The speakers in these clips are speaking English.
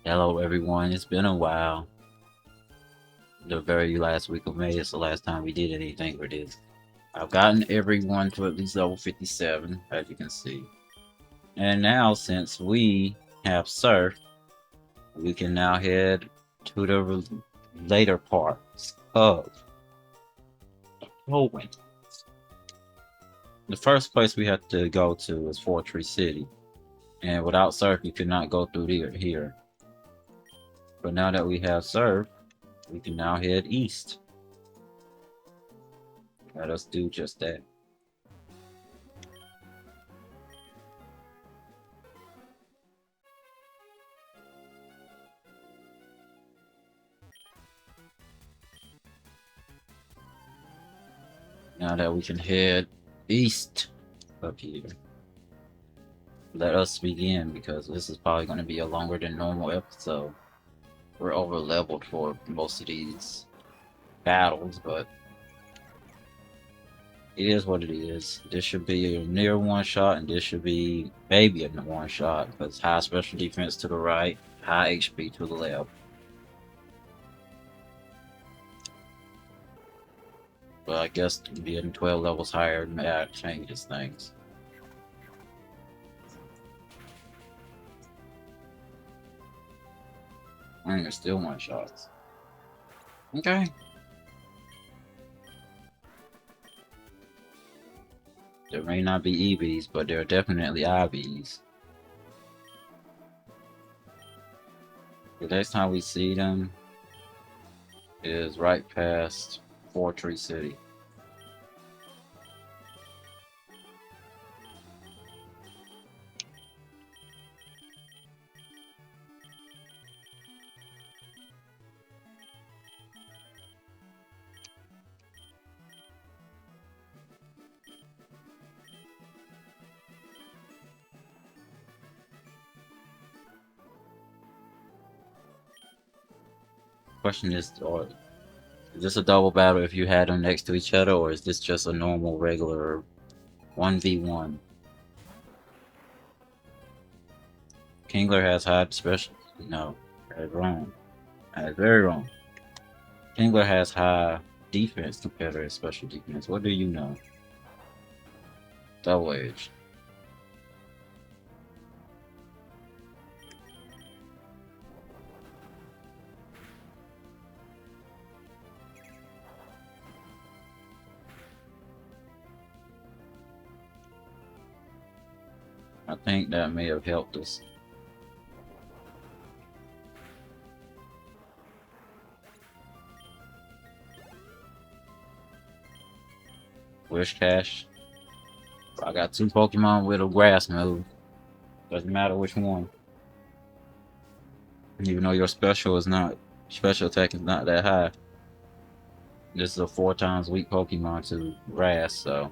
Hello everyone, it's been a while. The very last week of May is the last time we did anything for this. I've gotten everyone to at least level 57, as you can see. And now, since we have Surf, we can now head to the later parts of Hoenn. The first place we have to go to is Fortress City. And without Surf, you cannot go through here. But now that we have Surf, we can now head east. Let us do just that. Now that we can head east up here, let us begin because this is probably going to be a longer than normal episode. We're over leveled for most of these battles, but it is what it is. This should be a near one shot, and this should be maybe a one shot because high special defense to the right, high HP to the left. But I guess being 12 levels higher changes things. And there's still one shots. Okay. There may not be EVs, but there are definitely IVs. The next time we see them is right past Fortress City. Question is, is this a double battle if you had them next to each other, or is this just a normal, regular 1v1? Kingler has high special. No, that's wrong. That's very wrong. Kingler has high defense compared to his special defense. What do you know? Double edge. I think that may have helped us. Wish Cash. I got two Pokemon with a grass move. Doesn't matter which one. Even though your special attack is not that high. This is a 4 times weak Pokemon to grass, so.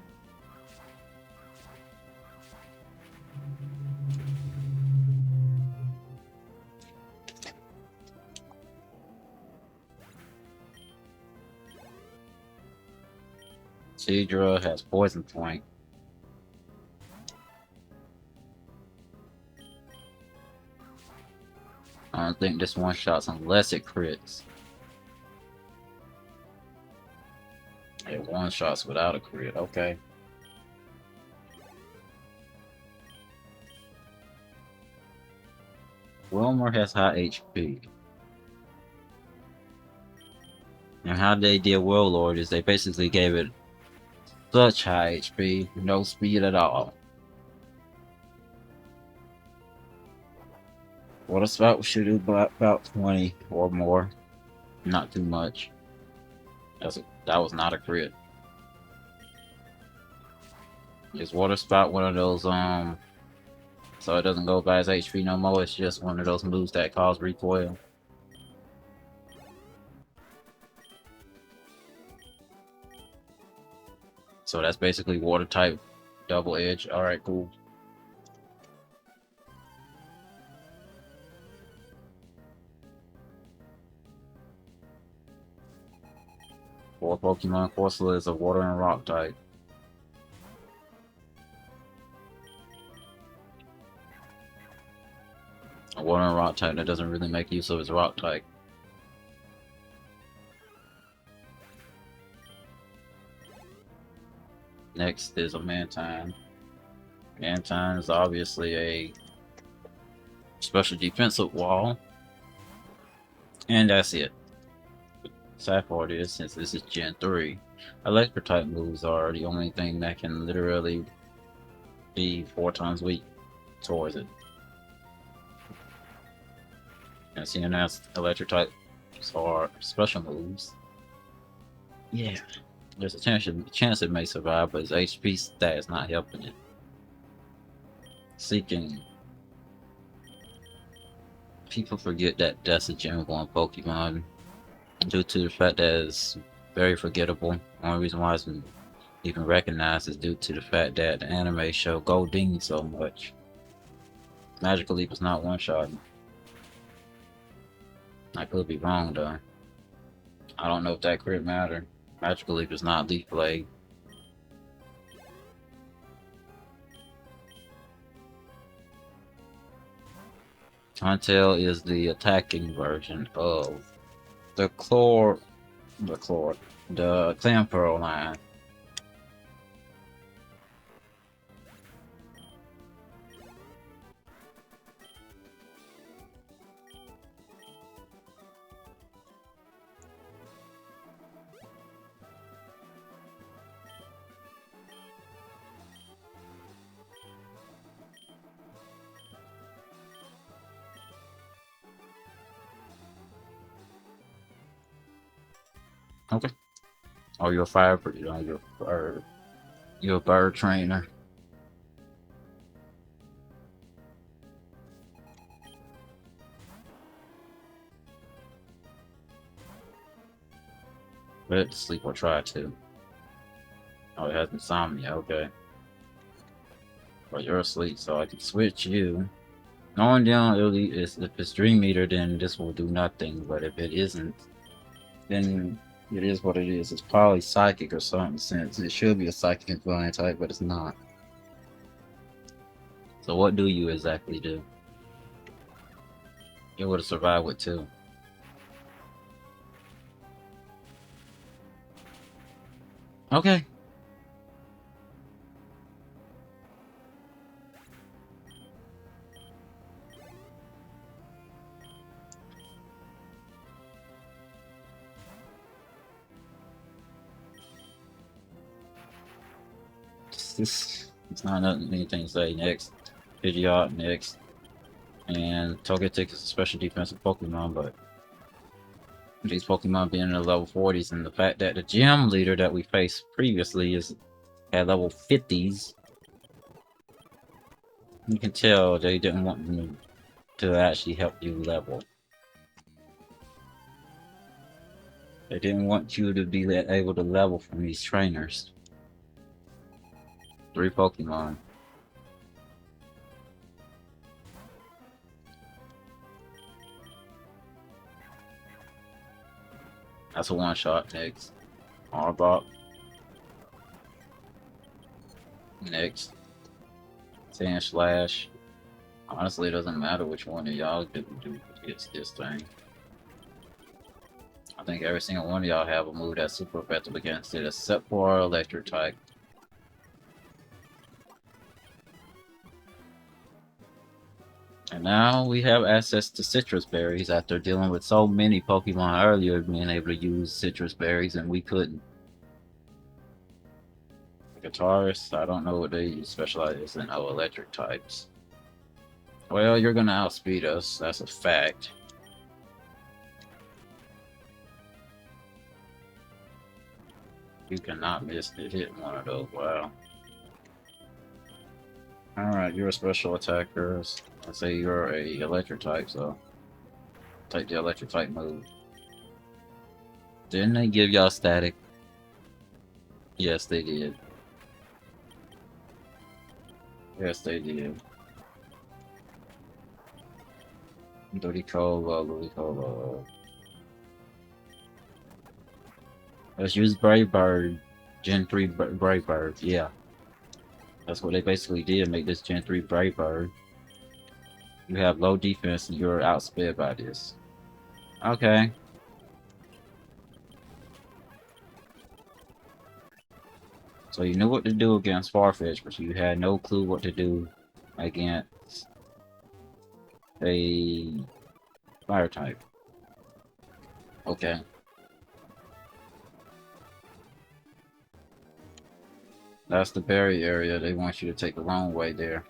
Seadra has Poison Point. I don't think this one shots unless it crits. It one shots without a crit, okay. Wilmer has high HP. And how they did Warlord is they basically gave it such high HP, no speed at all. Water Spout should do about 20 or more. Not too much. That was not a crit. Is Water Spout one of those so it doesn't go by his HP no more, it's just one of those moves that cause recoil? So that's basically water type double edge. Alright, cool. For Pokemon, Corsola is a water and rock type. A water and rock ground type that doesn't really make use of his rock type. Next is a Mantine. Mantine is obviously a special defensive wall. And that's it. Sad part is, since this is Gen 3, electric type moves are the only thing that can literally be 4 times weak towards it. And seeing as electric types are special moves, yeah, there's a chance it may survive, but its HP stat is not helping it. Seeking. People forget that that's a Gen 1 Pokemon due to the fact that it's very forgettable. Only reason why it's even recognized is due to the fact that the anime show Goldeen so much. Magical Leap is not one-shot. I could be wrong though. I don't know if that crit matter. Magical Leap is not Leaf Blade. Huntail is the attacking version of the Clampearl line. Okay. Oh, you're a fire, you're a bird trainer. But to sleep or try to. Oh, it has insomnia, okay. Well, you're asleep, so I can switch you. Knowing down if it's Dream Eater, then this will do nothing, but if it isn't, then it is what it is. It's probably psychic or something, since it should be a psychic and flying type, but it's not. So what do you exactly do? It would have survived with 2. Okay. It's not anything to say. Next. Pidgeot next. And Togetic is a special defensive Pokemon, but these Pokemon being in the level 40s and the fact that the gym leader that we faced previously is at level 50s, you can tell they didn't want me to actually help you level. They didn't want you to be able to level from these trainers. 3 Pokemon. That's a one-shot. Next. Arbok. Next. Sand Slash. Honestly, it doesn't matter which one of y'all do against this thing. I think every single one of y'all have a move that's super effective against it, except for our electric type. And now we have access to citrus berries after dealing with so many Pokemon earlier being able to use citrus berries and we couldn't. Guitarists, I don't know what they specialize in electric types. Well, you're gonna outspeed us, that's a fact. You cannot miss to hit one of those, wow. Alright, you're a special attacker. Let's say you're a electric type, so take the electric type move. Didn't they give y'all static? Yes, they did. Yes, they did. Ludicolo. Let's use Brave Bird. Gen 3 Brave Bird, yeah. That's what they basically did, make this Gen 3 Brave Bird. You have low defense and you're outsped by this. Okay. So you knew what to do against Farfetch, but you had no clue what to do against a fire type. Okay. That's the berry area. They want you to take the wrong way there.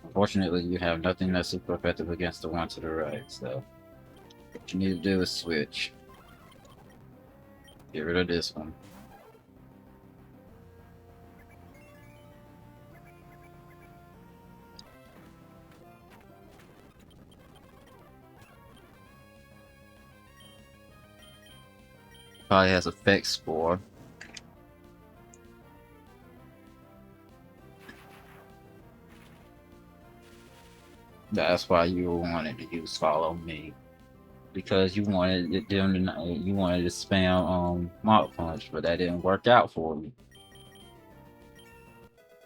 Unfortunately, you have nothing that's super effective against the one to the right, so what you need to do is switch. Get rid of this one. Probably has effect score. That's why you wanted to use follow me. Because you wanted them to you wanted to spam Mach Punch, but that didn't work out for you.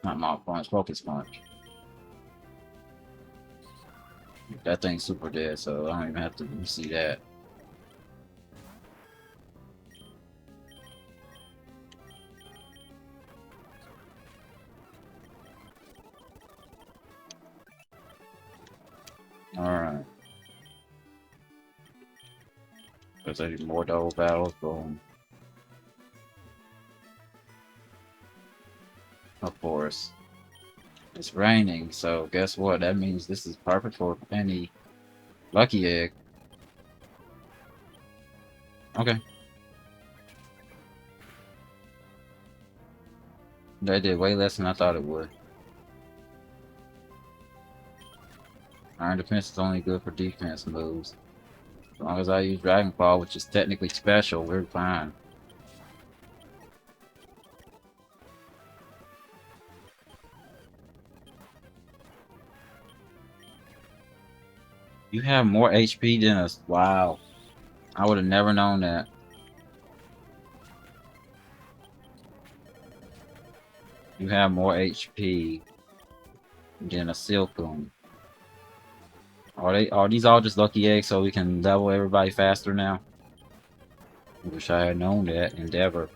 Not Mach Punch, Focus Punch. That thing's super dead, so I don't even have to see that. Alright. There's any more double battles, boom. Of course. It's raining, so guess what? That means this is perfect for any lucky egg. Okay. That did way less than I thought it would. Iron defense is only good for defense moves. As long as I use Dragon Claw, which is technically special, we're fine. You have more HP than us. Wow. I would have never known that. You have more HP than a Silcoon. Are these all just lucky eggs so we can level everybody faster now? Wish I had known that. Endeavor.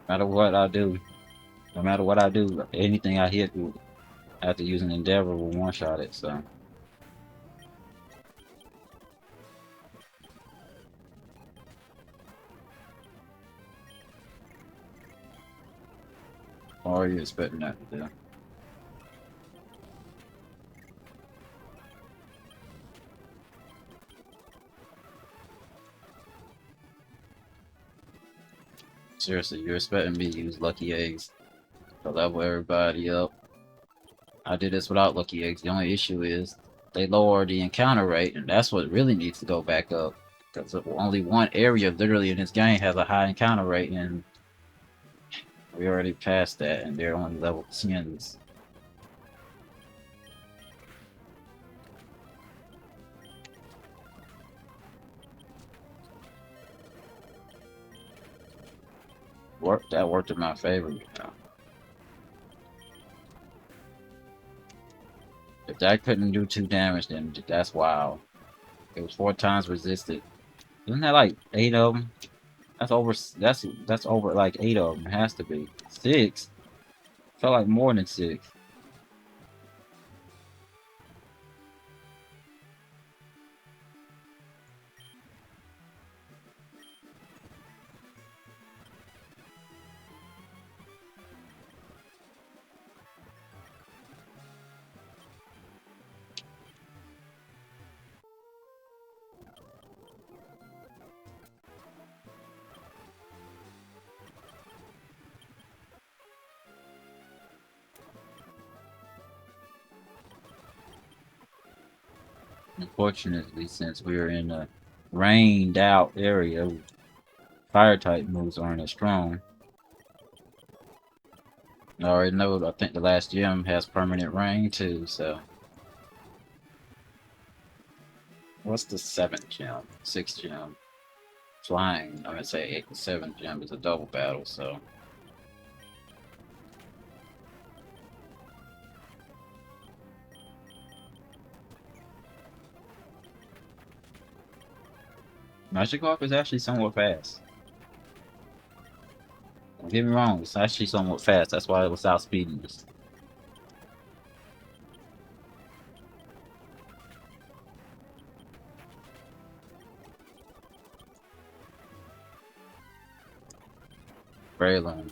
No matter what I do. No matter what I do, anything I hit after using Endeavor will one-shot it, so. What are you expecting that to do? Seriously, you're expecting me to use lucky eggs to level everybody up. I did this without lucky eggs. The only issue is they lower the encounter rate, and that's what really needs to go back up. Because only one area literally in this game has a high encounter rate, and we already passed that, and they're only level 10s. That worked in my favor. You know. If that couldn't do 2 damage, then that's wild. It was 4 times resisted. Isn't that like 8 of them? That's over. That's over like 8 of them. It has to be 6. Felt like more than 6. Unfortunately, since we're in a rained out area, fire type moves aren't as strong. I already know. I think the last gym has permanent rain too. So, what's the 7th gym? 6th gym. flying. I'm gonna say 8 to 7 gem is a double battle, so Magic Walk is actually somewhat fast. Don't get me wrong, it's actually somewhat fast. That's why it was outspeeding us. Braylon.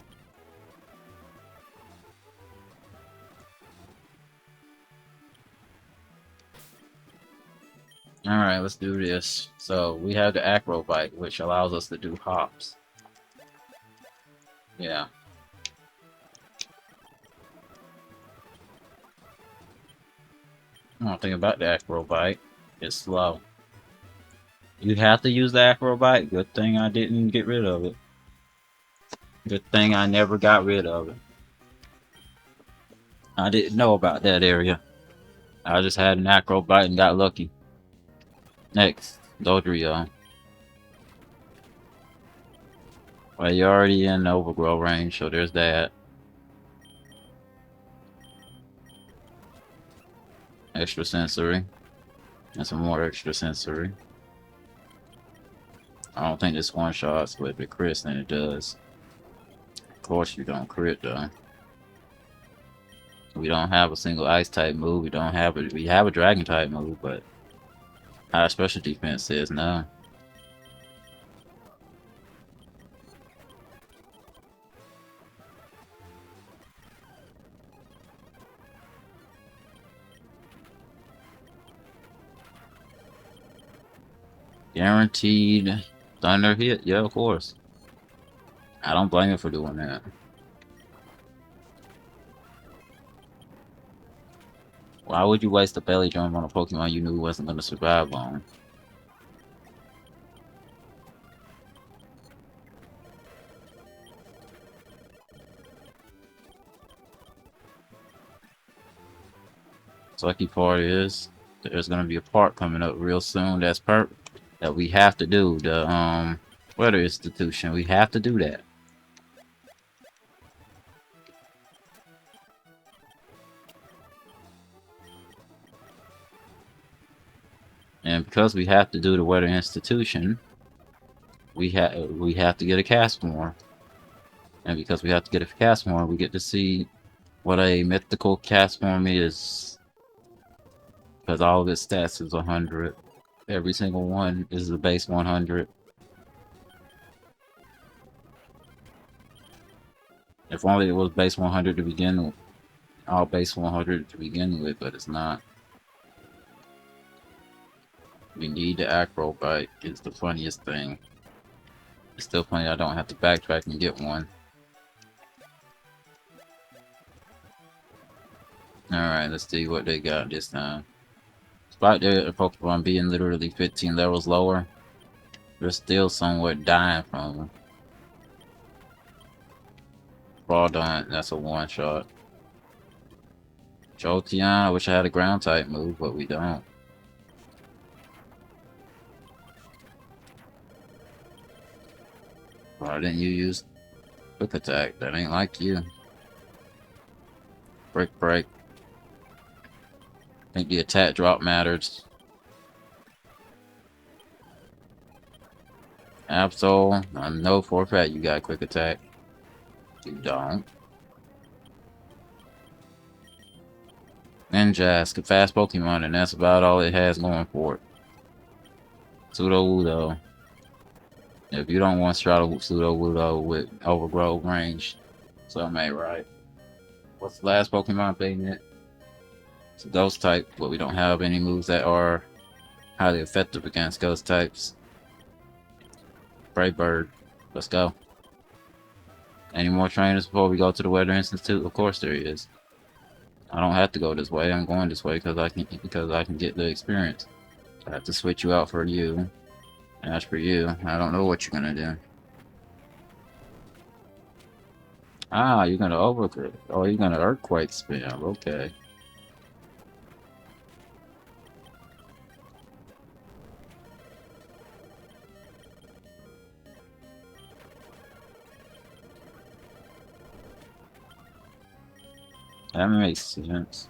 Alright, let's do this. So we have the Acro Bite, which allows us to do hops. Yeah. One thing about the Acro Bite, it's slow. You have to use the Acro Bite. Good thing I didn't get rid of it. Good thing I never got rid of it. I didn't know about that area. I just had an Acro Bite and got lucky. Next, Dodrio. Well, you're already in overgrow range, so there's that. Extra sensory. And some more extra sensory. I don't think this one shots with the crit than it does. Of course you don't crit though. We don't have a single ice type move. We have a dragon type move, but our special defense says no. Guaranteed thunder hit? Yeah, of course. I don't blame him for doing that. Why would you waste a belly drum on a Pokemon you knew wasn't going to survive long? Sucky part is there's going to be a part coming up real soon that we have to do. The weather institution. We have to do that. And because we have to do the weather institution, we have to get a Castmore. And because we have to get a Castmore, we get to see what a mythical Castform is. Because all of its stats is 100. Every single one is the base 100. If only it was base 100 to begin with. All base 100 to begin with, but it's not. We need the Acro Bite. It's the funniest thing. It's still funny I don't have to backtrack and get one. Alright, let's see what they got this time. Despite their Pokemon being literally 15 levels lower, they're still somewhat dying from them. Crawdaunt, that's a one-shot. Jolteon, I wish I had a ground-type move, but we don't. Why didn't you use Quick Attack? That ain't like you. Break. I think the attack drop matters. Absol, I know for a fact you got Quick Attack. You don't. Ninjask, a fast Pokemon, and that's about all it has going for it. Pseudo-Wudo. If you don't want Pseudo-Wudo with overgrow range, something ain't right. What's the last Pokemon beating it? It's a Ghost type, but we don't have any moves that are highly effective against Ghost types. Brave Bird. Let's go. Any more trainers before we go to the Weather Institute? Of course there is. I don't have to go this way. I'm going this way because I can get the experience. I have to switch you out for you. And as for you, I don't know what you're gonna do. Ah, you're gonna overcook. Oh, you're gonna Earthquake spam. Okay. That makes sense.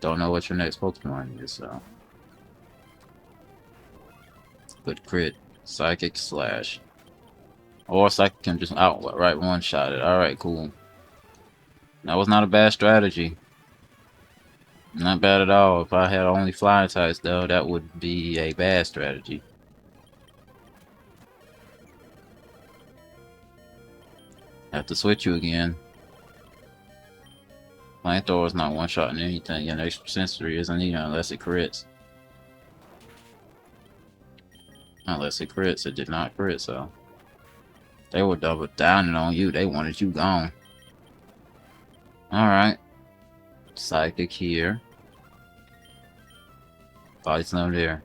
Don't know what your next Pokemon is, so. But crit. Psychic Slash. Or Psychic can just outright one-shot it. Alright, cool. That was not a bad strategy. Not bad at all. If I had only flying types, though, that would be a bad strategy. Have to switch you again. Flamethrower is not one-shotting anything, and extra sensory isn't either unless it crits. Unless it crits, it did not crit, so. They were double downing on you, they wanted you gone. Alright. Psychic here. Body slam there.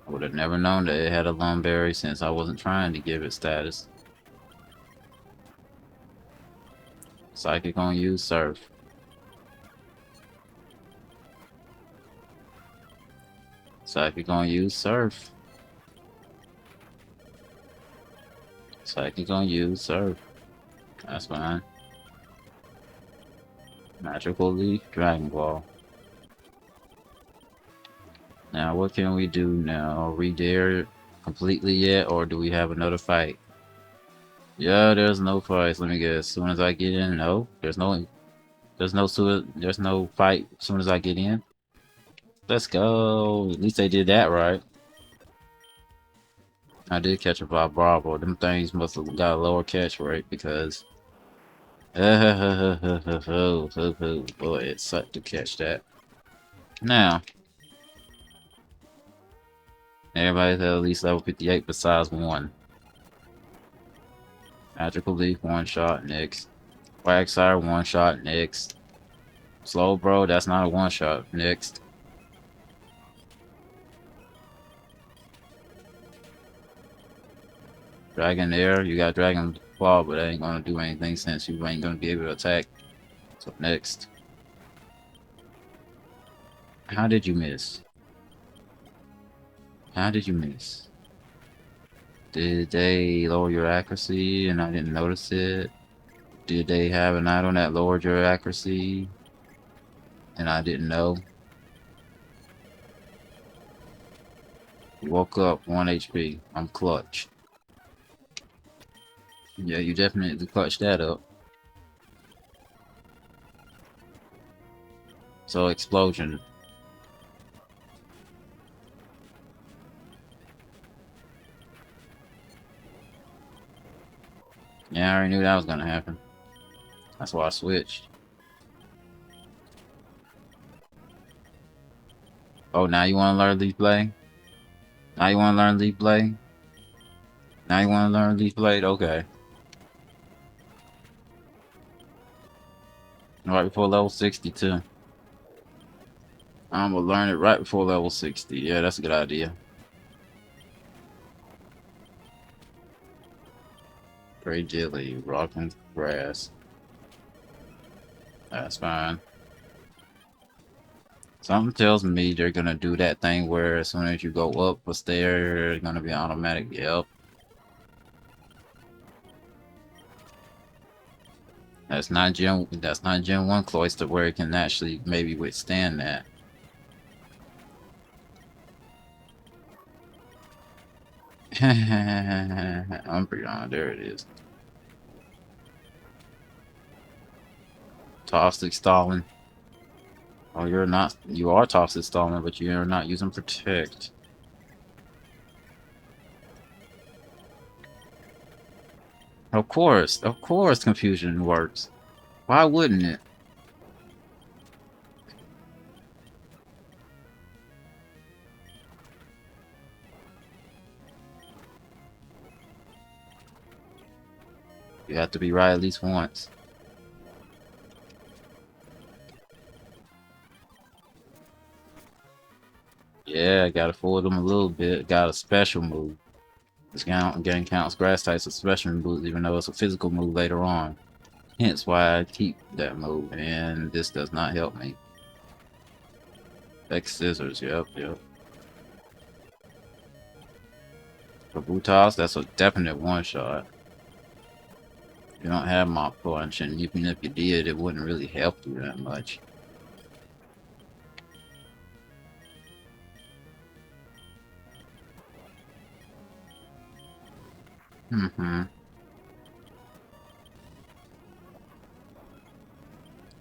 I would have never known that it had a Lumberry since I wasn't trying to give it status. Psychic on you, Surf. Psychic on you, Surf. Psychic on you, Surf. That's fine. Magical Leaf, Dragon Ball. Now, what can we do now? Are we there completely yet, or do we have another fight? Yeah, there's no fights. Let me guess. As soon as I get in, no. There's no fight as soon as I get in. Let's go. At least they did that right. I did catch a Bravo. Them things must have got a lower catch rate because boy, it sucked to catch that. Now, everybody's at least level 58 besides one. Magical Leaf, one shot, next. Quagsire, one shot, next. Slow Bro, that's not a one shot, next. Dragonair, you got Dragon Claw, but that ain't gonna do anything since you ain't gonna be able to attack. So next. How did you miss? How did you miss? Did they lower your accuracy and I didn't notice it? Did they have an item that lowered your accuracy and I didn't know? You woke up 1 HP. I'm clutch. Yeah, you definitely clutched that up. So explosion. Yeah, I already knew that was gonna happen. That's why I switched. Oh, now you wanna learn Leaf Blade? Now you wanna learn Leaf Blade? Now you wanna learn Leaf Blade? Okay. Right before level 62. I'm gonna learn it right before level 60. Yeah, that's a good idea. Gray Jelly, Rock and Grass. That's fine. Something tells me they're gonna do that thing where as soon as you go up a stair, it's gonna be automatic. Yep. That's not Gen 1 cloister where it can actually maybe withstand that. Umbreon, there it is. Toxic Stalin. Oh, you are Toxic Stalin, but you're not using Protect. Of course, confusion works. Why wouldn't it? You have to be right at least once. Yeah, I gotta fool them a little bit. Got a special move. This game counts grass types as special moves, even though it's a physical move later on. Hence why I keep that move, and this does not help me. X Scissors, yep. For Butas, that's a definite one shot. You don't have Mach Punch, and even if you did, it wouldn't really help you that much. Mm-hmm.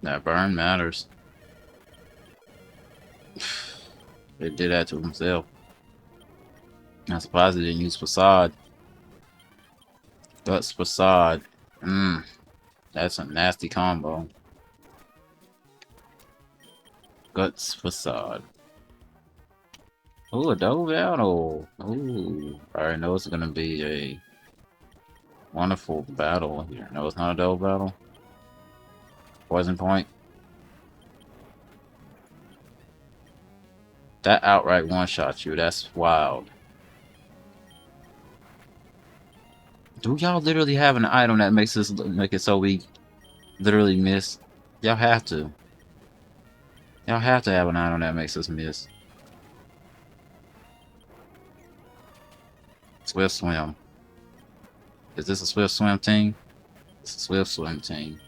That burn matters. They did that to himself. I'm surprised they didn't use Facade. Guts Facade. Mmm. That's a nasty combo. Guts Facade. Ooh, a double battle. Ooh. I already know it's gonna be a wonderful battle here. No, it's not a double battle. Poison point. That outright one-shot you. That's wild. Do y'all literally have an item that makes this make it so we literally miss? Y'all have to. Y'all have to have an item that makes us miss. Swift Swim. Is this a Swift Swim team? It's a Swift Swim team.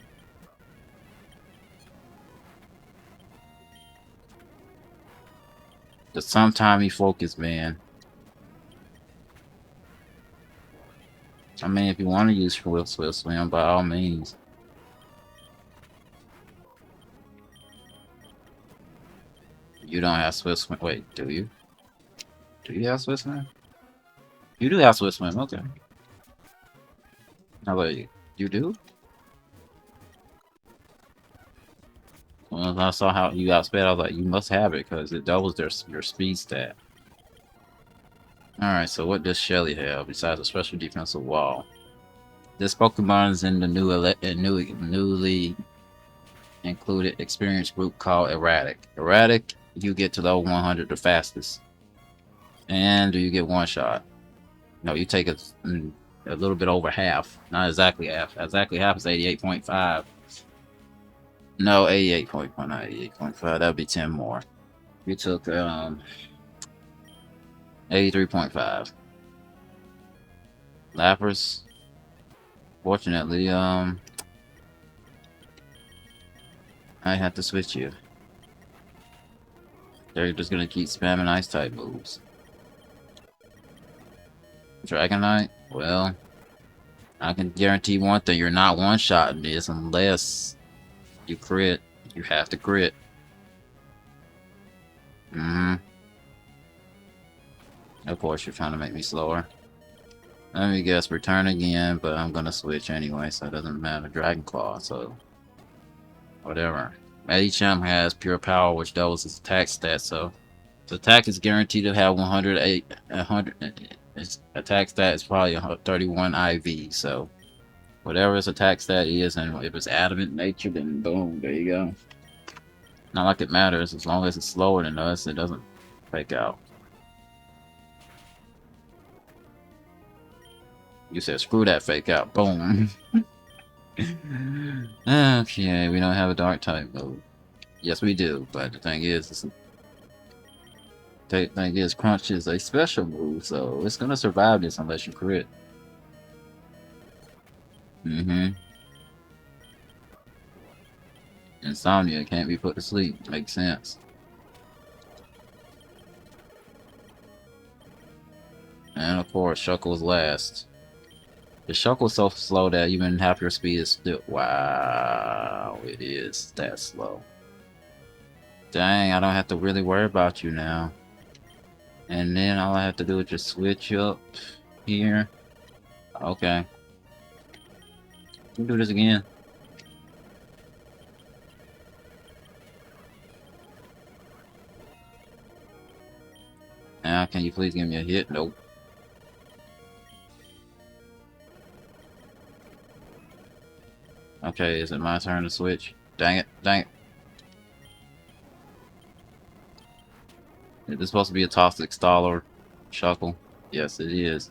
The sometime focus, man. I mean, if you want to use Swift Swim, by all means. You don't have Swift Swim. Wait, do you? Do you have Swift Swim? You do have Swift Swim, okay. How about you? You do? When I saw how you outsped, I was like, you must have it, because it doubles your speed stat. Alright, so what does Shelly have besides a special defensive wall? This Pokemon is in the newly included experience group called Erratic. Erratic, you get to level 100 the fastest. And do you get one shot? No, you take a little bit over half. Not exactly half. Exactly half is 88.5. No, 88.5, not 88.5. That would be 10 more. You took 83.5. Lapras. Fortunately, I have to switch you. They're just gonna keep spamming ice type moves. Dragonite? Well, I can guarantee one thing, you're not one-shotting this unless you crit. You have to crit. Of course, you're trying to make me slower. Let me guess, return again, but I'm gonna switch anyway, so it doesn't matter. Dragon Claw, so whatever. Medicham has pure power, which doubles its attack stat, so the attack is guaranteed to have 108. 100. Its attack stat is probably 31 IV, so whatever its attack stat is, and if it's adamant nature, then boom, there you go. Not like it matters, as long as it's slower than us, it doesn't fake out. You said screw that fake out, boom. Okay, we don't have a dark type mode. Yes, we do, but the thing is, Crunch is a special move, so it's gonna survive this unless you crit. Insomnia can't be put to sleep. Makes sense. And of course, Shuckle's last. The Shuckle's so slow that even half your speed is still. Wow, it is that slow. Dang, I don't have to really worry about you now. And then all I have to do is just switch up here. Okay. We'll do this again. Now, can you please give me a hit? Nope. Okay, is it my turn to switch? Dang it, dang it. Is this supposed to be a toxic staller Shuckle? Yes, it is.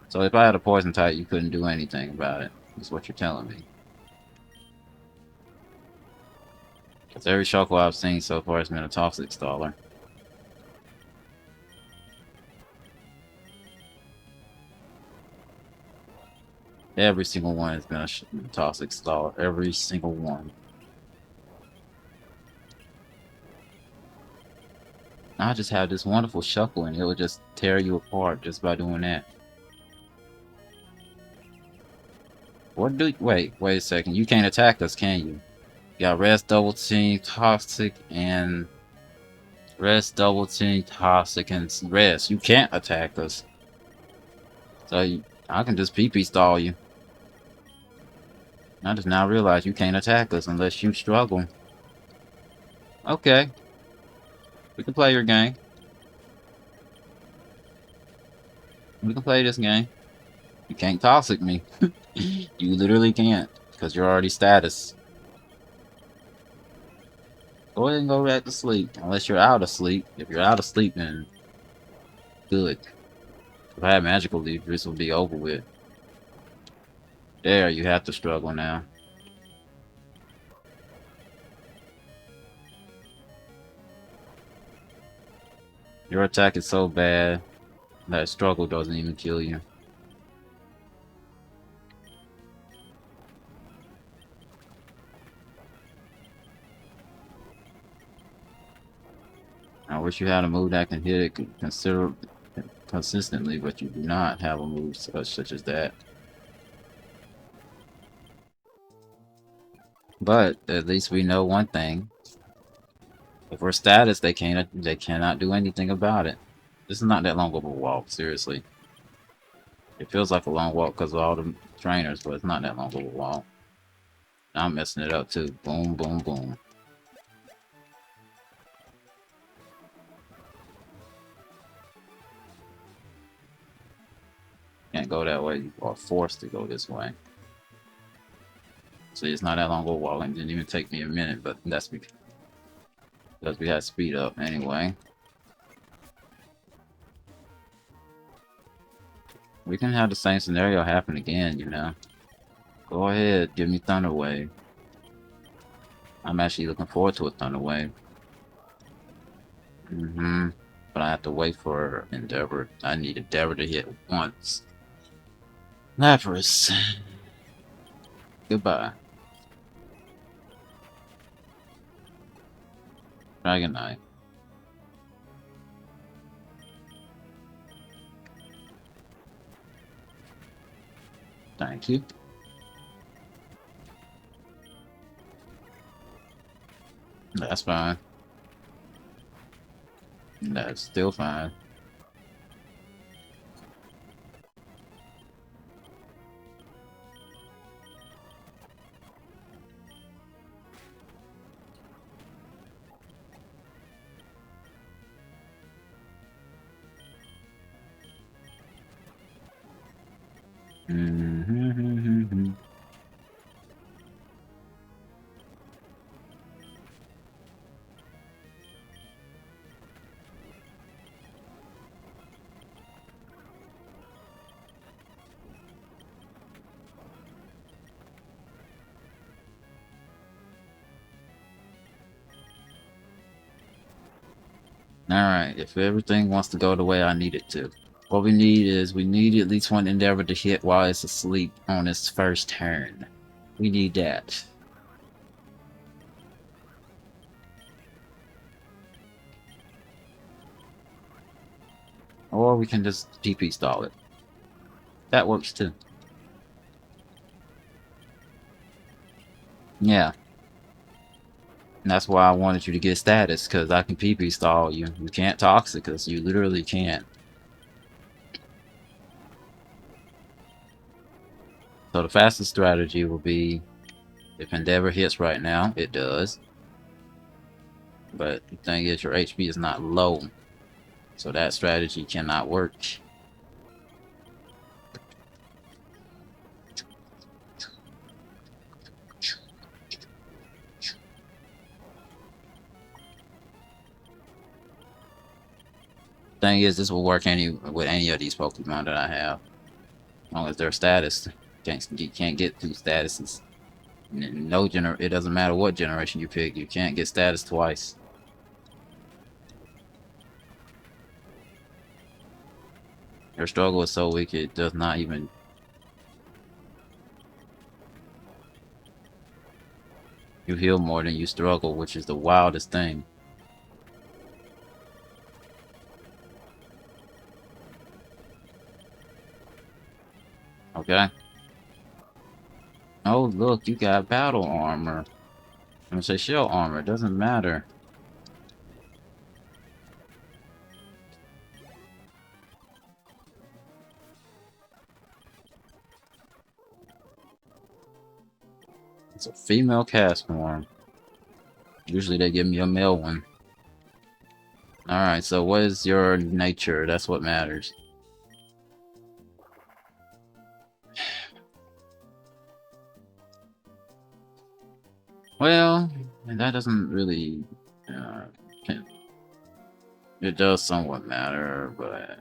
So if I had a poison type, you couldn't do anything about it. That's what you're telling me. Because every Shuckle I've seen so far has been a toxic staller. Every single one is gonna toxic stall. Every single one. I just have this wonderful shuffle and it will just tear you apart just by doing that. What do wait a second. You can't attack us, can you? You got rest, double team, toxic, and rest, double team, toxic, and rest. You can't attack us. So I can just PP stall you. I just now realize you can't attack us unless you struggle. Okay, we can play your game. We can play this game. You can't toxic me. You literally can't, because you're already status. Go ahead and go back to sleep, unless you're out of sleep. If you're out of sleep, then good. If I had magical leaf, this will be over with. There, you have to struggle now. Your attack is so bad that struggle doesn't even kill you. I wish you had a move that can hit it consistently, but you do not have a move such as that. But at least we know one thing. If we're status, they cannot do anything about it. This is not that long of a walk, seriously. It feels like a long walk because of all the trainers, but it's not that long of a walk. I'm messing it up too. Boom, boom, boom. Can't go that way. You are forced to go this way. See, it's not that long of a walk. It didn't even take me a minute, but that's because we had speed up anyway. We can have the same scenario happen again, you know. Go ahead, give me Thunder Wave. I'm actually looking forward to a Thunder Wave. But I have to wait for Endeavor. I need Endeavor to hit once. Lapras. Goodbye. Dragonite. Thank you. That's fine. That's still fine. Alright, if everything wants to go the way I need it to. What we need is, we need at least one Endeavor to hit while it's asleep on its first turn. We need that. Or we can just TP stall it. That works too. Yeah. And that's why I wanted you to get status, because I can PP stall you. You can't toxic us, you literally can't. So the fastest strategy will be, if Endeavor hits right now, it does. But the thing is, your HP is not low. So that strategy cannot work. Thing is, this will work with any of these Pokemon that I have. As long as their status. You can't get two statuses. It doesn't matter what generation you pick, you can't get status twice. Your struggle is so weak it does not even You heal more than you struggle, which is the wildest thing. Okay. Oh, look, you got battle armor. I'm gonna say shell armor. It doesn't matter. It's a female cast form. Usually they give me a male one. Alright, so what is your nature? That's what matters. Well, that doesn't really... Uh, it does somewhat matter, but...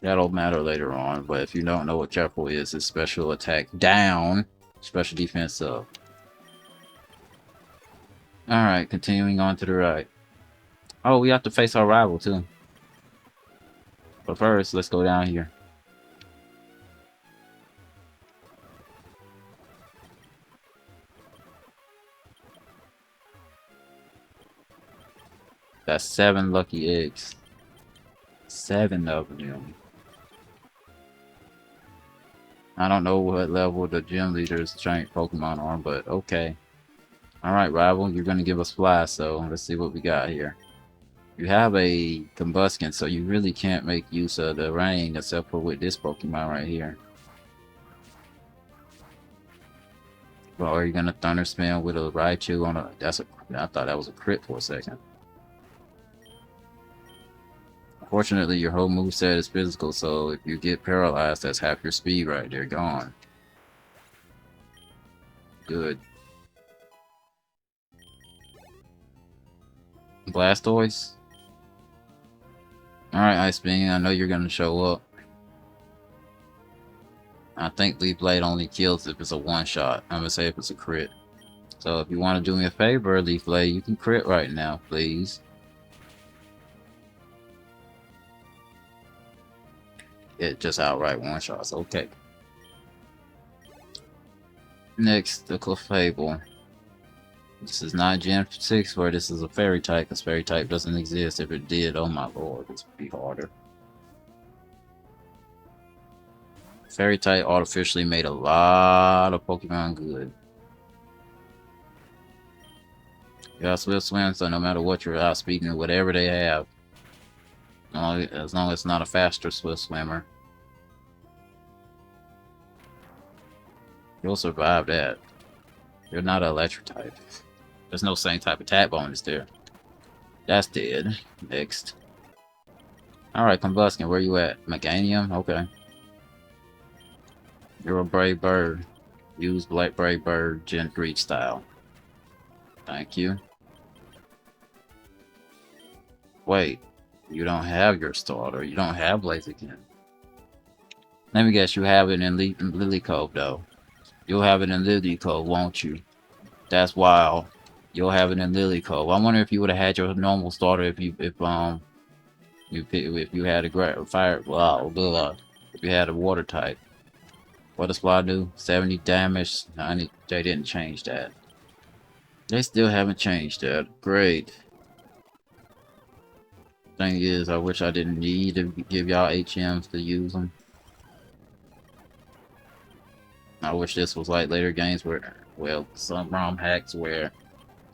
that'll matter later on, but if you don't know what careful is, it's special attack down, special defense up. Alright, continuing on to the right. Oh, we have to face our rival too. But first, let's go down here. That's 7 lucky eggs. 7 of them. I don't know what level the gym leader's trained Pokemon on, but okay. Alright, rival, you're gonna give us fly, so let's see what we got here. You have a Combustion, so you really can't make use of the rain except for with this Pokemon right here. Well, are you gonna Thunder Spin with a Raichu on a... I thought that was a crit for a second. Fortunately, your whole moveset is physical, so if you get paralyzed, that's half your speed right there, gone. Good. Blastoise? Alright, Ice Beam, I know you're gonna show up. I think Leaf Blade only kills if it's a one-shot. I'm gonna say if it's a crit. So if you want to do me a favor, Leaf Blade, you can crit right now, please. It just outright one-shots, okay. Next, the Clefable. This is not Gen 6 where this is a Fairy type, because Fairy type doesn't exist. If it did, oh my lord, this would be harder. Fairy type artificially made a lot of Pokemon good. You got Swift Swim, so no matter what you're outspeeding or whatever they have, as long as it's not a faster Swift Swimmer, you'll survive that. You're not an electric type. There's no same type attack bonus there. That's dead. Next. Alright, Combustion, where you at? Meganium? Okay. You're a Brave Bird. Use Black Brave Bird Gen 3 style. Thank you. Wait, you don't have your starter. You don't have Blaziken. Let me guess, you have it in Lily Cove, though. You'll have it in Lily Cove, won't you? That's wild. You'll have it in Lily Cove. I wonder if you would have had your normal starter if you had a fire, if you had a water type. What does Fly do? 70 damage. They didn't change that. They still haven't changed that. Great. Thing is, I wish I didn't need to give y'all HMs to use them. I wish this was like later games where, well, some ROM hacks where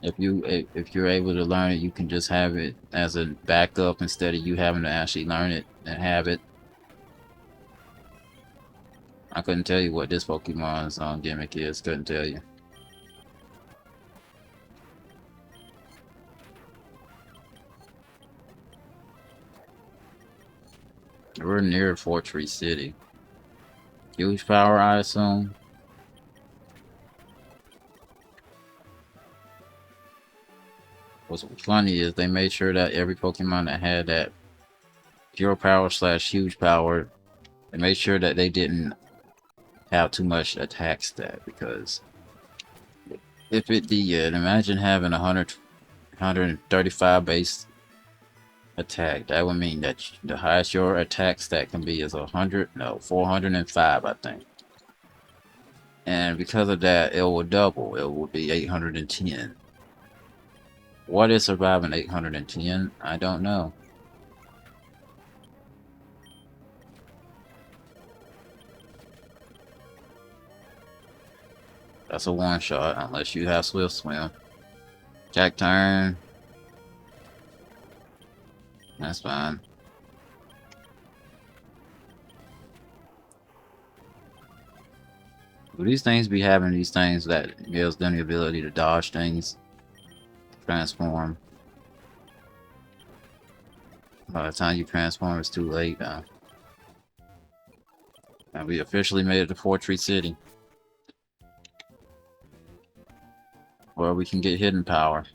if you're able to learn it, you can just have it as a backup instead of you having to actually learn it and have it. I couldn't tell you what this Pokemon's gimmick is. Couldn't tell you. We're near Fortress City. Huge power, I assume. What's funny is they made sure that every Pokemon that had that pure power slash huge power, they made sure that they didn't have too much attack stat, because if it did, imagine having 135 base attack. That would mean that the highest your attack stat can be is 405, I think. And because of that, it will double. It will be 810. What is surviving 810? I don't know. That's a one shot unless you have Swift Swim. Jack turn. That's fine. Will these things be having these things that gives them the ability to dodge things? Transform. By the time you transform, it's too late now. And we officially made it to Four Tree City. Where we can get hidden power.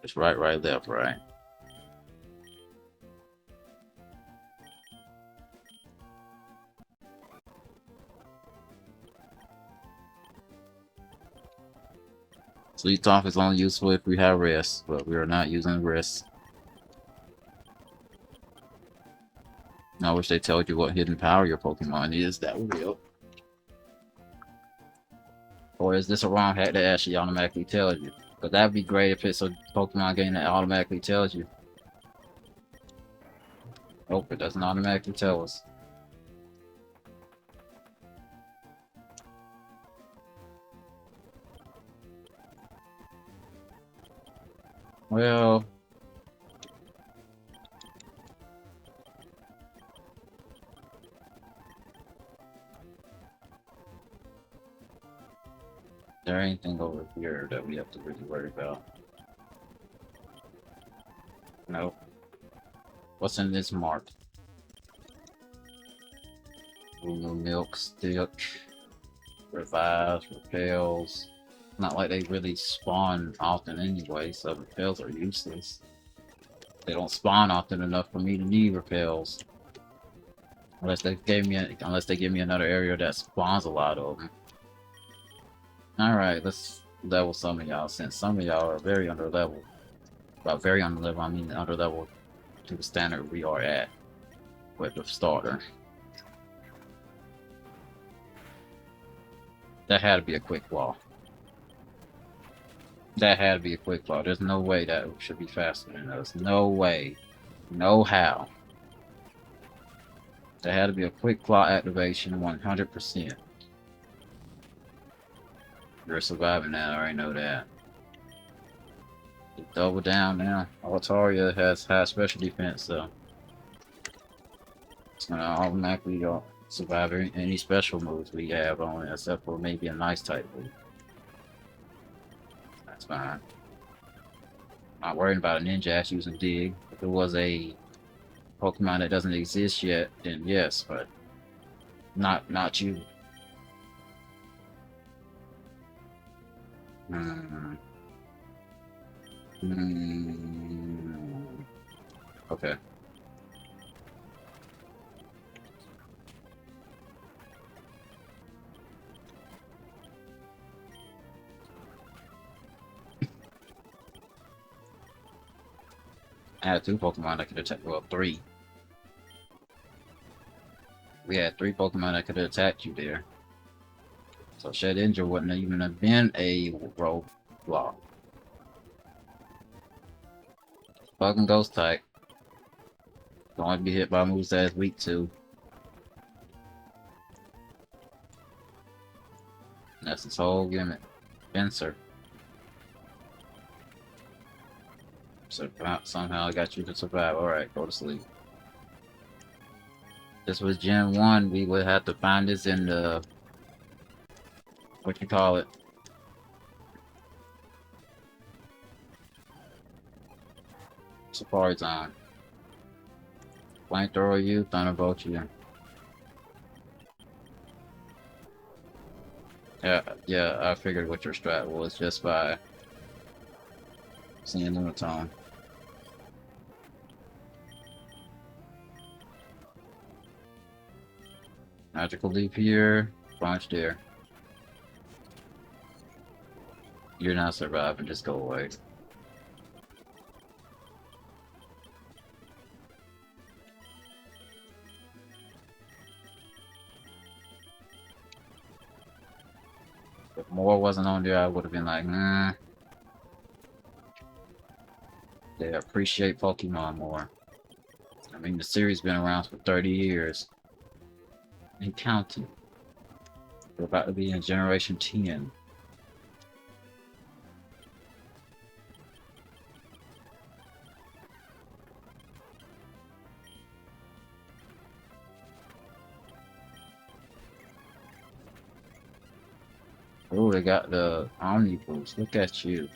It's right, left, right. Sleep Talk is only useful if we have rest, but we are not using rest. I wish they told you what hidden power your Pokemon is. That would help. Or is this a wrong hack that actually automatically tells you? But that'd be great if it's a Pokemon game that automatically tells you. Nope, it doesn't automatically tell us. Well, there ain't anything over here that we have to really worry about. Nope. What's in this mark? Milk stick. Revives, repels. Not like they really spawn often anyway, so repels are useless. They don't spawn often enough for me to need repels. Unless they give me another area that spawns a lot of them. Alright, let's level some of y'all, since some of y'all are very under level. By very under level, I mean under level to the standard we are at with the starter. That had to be a quick claw. That had to be a quick claw. There's no way that should be faster than us. No way. No how. That had to be a quick claw activation, 100%. You're surviving that, I already know that. Double down now. Altaria has high special defense, so it's gonna automatically survive any special moves we have on it, except for maybe a nice type move. That's fine. Not worrying about a Ninjask using Dig. If it was a Pokemon that doesn't exist yet, then yes, but not you. Hmm. Okay. I had two Pokemon that could attack. Well, three. We had three Pokemon that could have attacked you there. So Shedinja wouldn't even have been a roadblock. Fucking Ghost type. Going to be hit by moves that's weak to. That's his whole gimmick. Fencer. So somehow I got you to survive. Alright, go to sleep. This was Gen 1. We would have to find this in the... what you call it? Safari Zone. Flamethrower you, Thunderbolt you. Yeah, I figured what your strat was just by seeing Lunatone. Magical Leap here, Launch there. You're not surviving, just go away. If more wasn't on there, I would have been like, they appreciate Pokemon more. I mean, the series been around for 30 years and counting. We're about to be in Generation 10. Oh, they got the Omnibus. Look at you.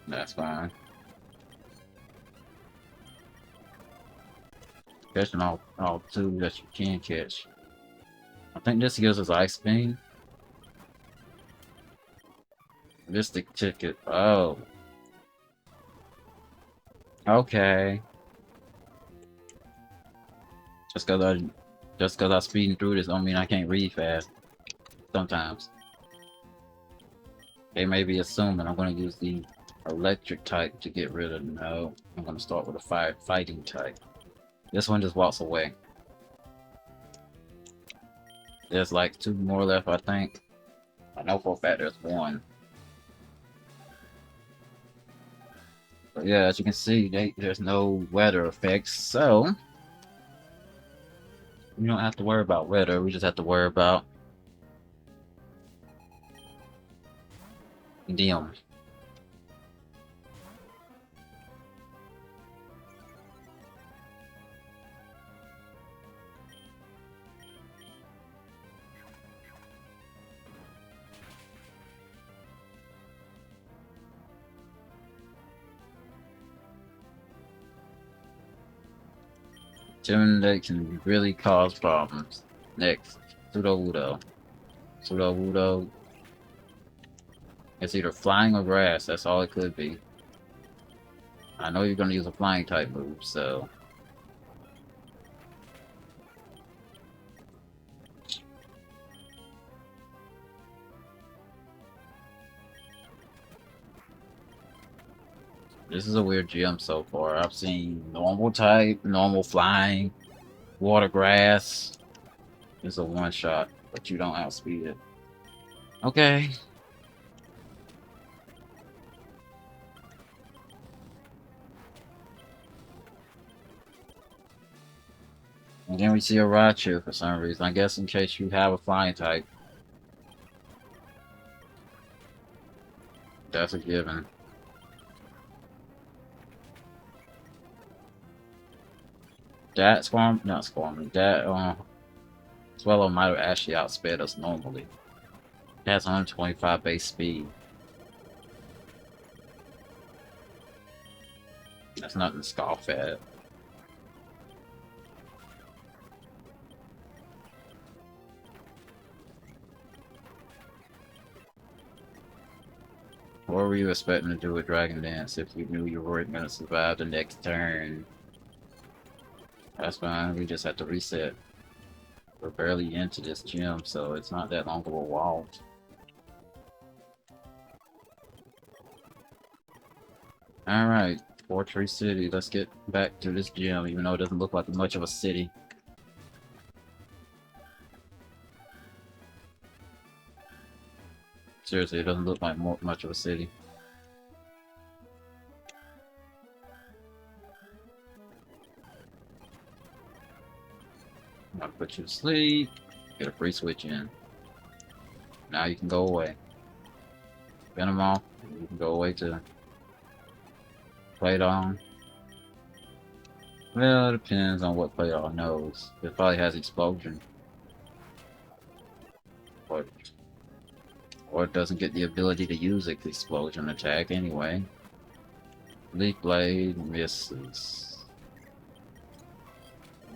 That's fine. Catching all two that you can catch. I think this gives us Ice Beam. Mystic Ticket. Oh. Okay. Just cause I'm speeding through this don't mean I can't read fast. Sometimes. They may be assuming I'm gonna use the electric type to get rid of no. I'm gonna start with a fighting type. This one just walks away. There's like 2 more left, I think. I know for a fact there's 1. But yeah, as you can see, there's no weather effects, so we don't have to worry about weather. We just have to worry about them. That can really cause problems. Next, Sudowoodo. Sudowoodo. It's either flying or grass. That's all it could be. I know you're gonna use a flying type move, so this is a weird gym so far. I've seen normal type, normal flying, water grass. It's a one shot, but you don't outspeed it. Okay. And then we see a Raichu for some reason. I guess in case you have a flying type. That's a given. That Squirm, not Squirm, that Swallow might have actually outsped us normally. It has 125 base speed. That's nothing to scoff at. What were you expecting to do with Dragon Dance if you knew you weren't going to survive the next turn? That's fine, we just have to reset. We're barely into this gym, so it's not that long of a walk. Alright, Fortress City, let's get back to this gym, even though it doesn't look like much of a city. Seriously, it doesn't look like much of a city. I'm gonna put you to sleep, get a free switch in. Now you can go away. Venom off, you can go away to Playdon. Well, it depends on what Playdon knows. It probably has Explosion. Or it doesn't get the ability to use its Explosion attack anyway. Leaf Blade misses.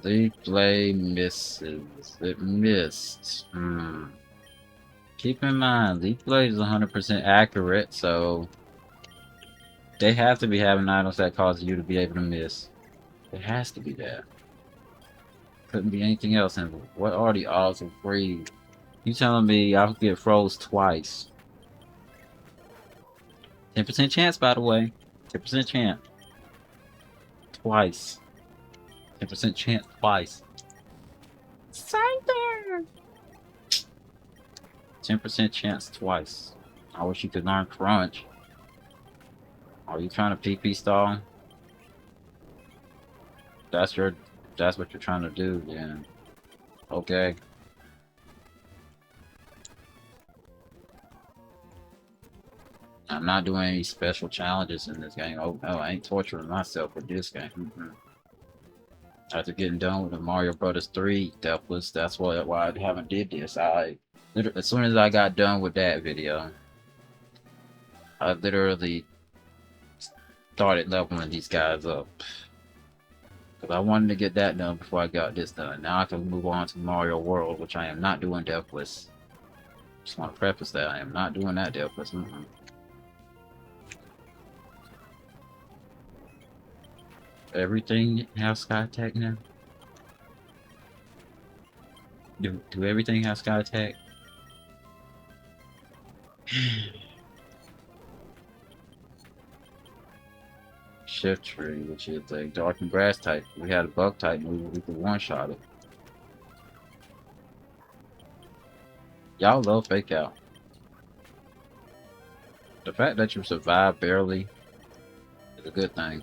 Leaf Blade misses. It missed. Keep in mind, Leaf Blade is 100% accurate, so they have to be having items that cause you to be able to miss. It has to be that. Couldn't be anything else. And what are the odds of freeze? You telling me I could get froze twice? 10% chance, by the way. 10% chance. Twice. 10% chance twice. Cyber! 10% chance twice. I wish you could learn crunch. Are you trying to PP stall? That's what you're trying to do, then. Okay. I'm not doing any special challenges in this game. Oh no, I ain't torturing myself with this game. After getting done with the Mario Brothers 3 Deathless, that's why I haven't did this. As soon as I got done with that video, I literally started leveling these guys up. Because I wanted to get that done before I got this done. Now I can move on to Mario World, which I am not doing Deathless. Just want to preface that I am not doing that Deathless. Everything have Sky Tech now? Do everything have Sky Tech? Shift tree, which is a dark and grass type. We had a bug type, we could one-shot it. Y'all love fake out. The fact that you survived barely is a good thing.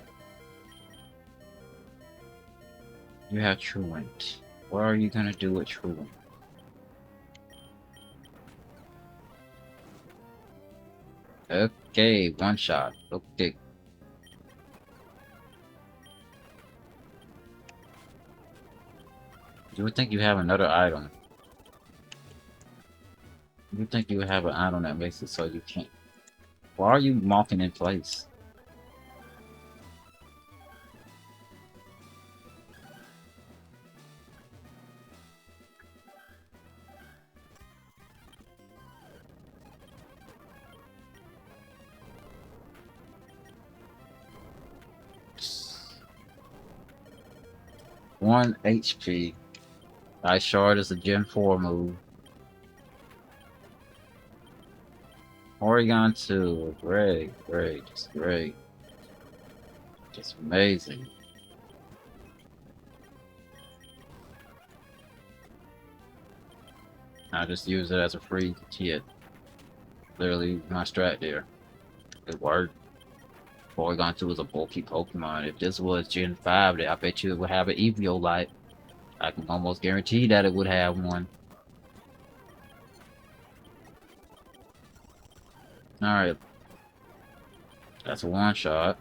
You have Truant. What are you gonna do with Truant? Okay, one shot. Okay. You would think you have another item. You would think you would have an item that makes it so you can't. Why are you walking in place? One HP. Ice Shard is a Gen 4 move. Oregon 2. Great, just great. Just amazing. I just use it as a free kit. Literally my strat there. It worked. Oregon 2 is a bulky Pokemon. If this was Gen 5, I bet you it would have an Eviolite. I can almost guarantee that it would have one. Alright. That's a one-shot.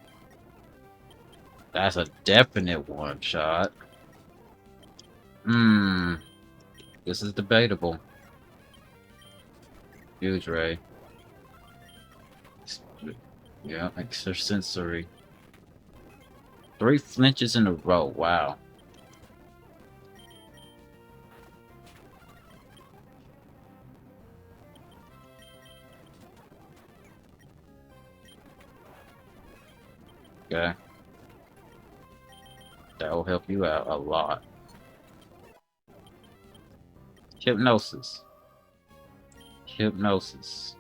That's a definite one-shot. This is debatable. Huge Ray. Yeah, extrasensory. 3 flinches in a row. Wow. Okay. That will help you out a lot. Hypnosis. Hypnosis.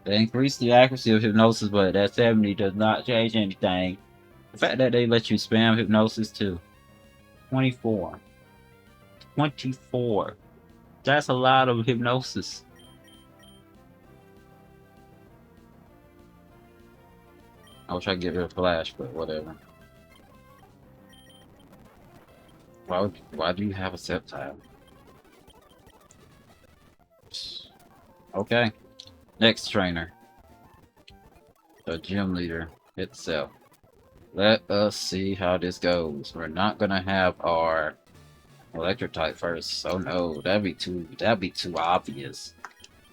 They increase the accuracy of hypnosis, but that 70 does not change anything. The fact that they let you spam hypnosis too. 24. 24. That's a lot of hypnosis. I wish I could get rid of Flash, but whatever. Why do you have a Sceptile? Okay. Next trainer. The gym leader itself. Let us see how this goes. We're not gonna have our electric type first. Oh no, that'd be too obvious.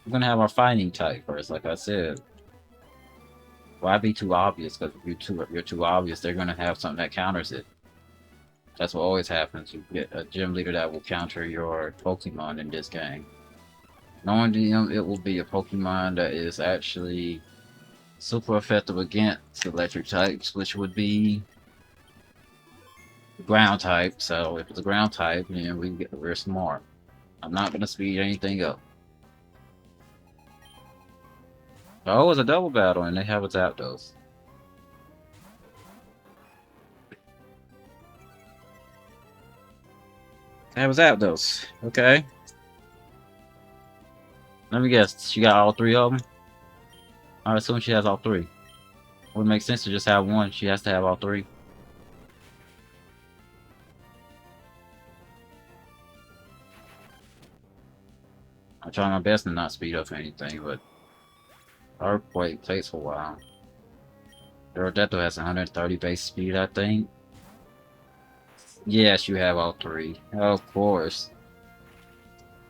We're gonna have our fighting type first, like I said. Why be too obvious? Because if you're too obvious, they're gonna have something that counters it. That's what always happens. You get a gym leader that will counter your Pokemon in this game. Knowing DM, it will be a Pokemon that is actually super effective against electric types, which would be ground type. So if it's a ground type, then we're smart. I'm not gonna speed anything up. Oh, it's a double battle, and they have a Zapdos. They have a Zapdos. Okay. Let me guess. She got all three of them. I assume she has all three. Would make sense to just have one. She has to have all three. I'm trying my best to not speed up anything, but Earthquake takes a while. Aerodactyl has 130 base speed, I think. Yes, you have all three. Of course.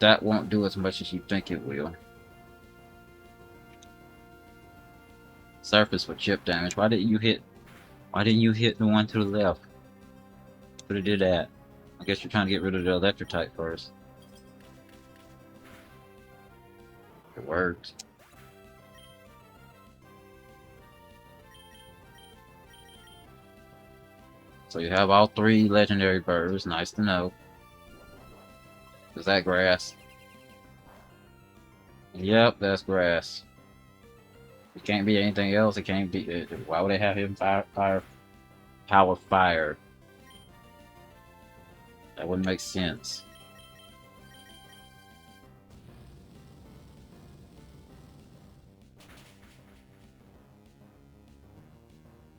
That won't do as much as you think it will. Surface for chip damage. Why didn't you hit the one to the left? Could have did that. I guess you're trying to get rid of the electric type first. It worked. So you have all three legendary birds. Nice to know. Is that grass? Yep, that's grass. It can't be anything else. It can't be. Why would they have him power fire? That wouldn't make sense.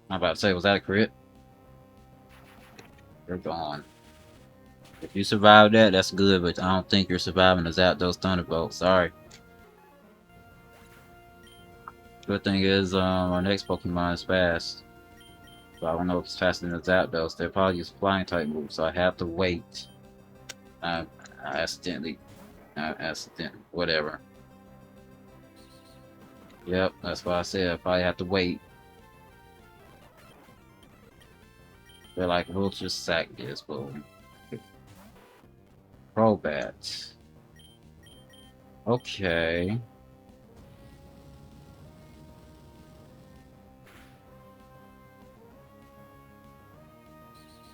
I'm about to say, was that a crit? You're gone. If you survive that, that's good, but I don't think you're surviving the Zapdos Thunderbolt. Sorry. Good thing is, our next Pokemon is fast. So I don't know if it's faster than the Zapdos. They'll probably use flying type moves, so I have to wait. I whatever. Yep, that's why I said I probably have to wait. They're like, we'll just sack this, boom. Crobat. Okay.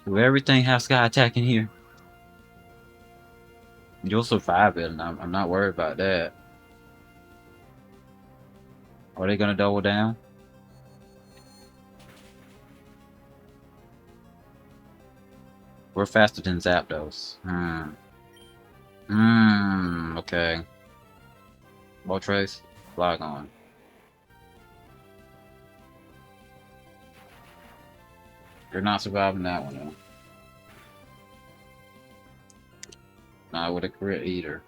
Do everything have Sky Attack in here? You'll survive it, and I'm not worried about that. Are they gonna double down? We're faster than Zapdos. Okay. Moltres, Flygon. You're not surviving that one, though. Not with a crit either.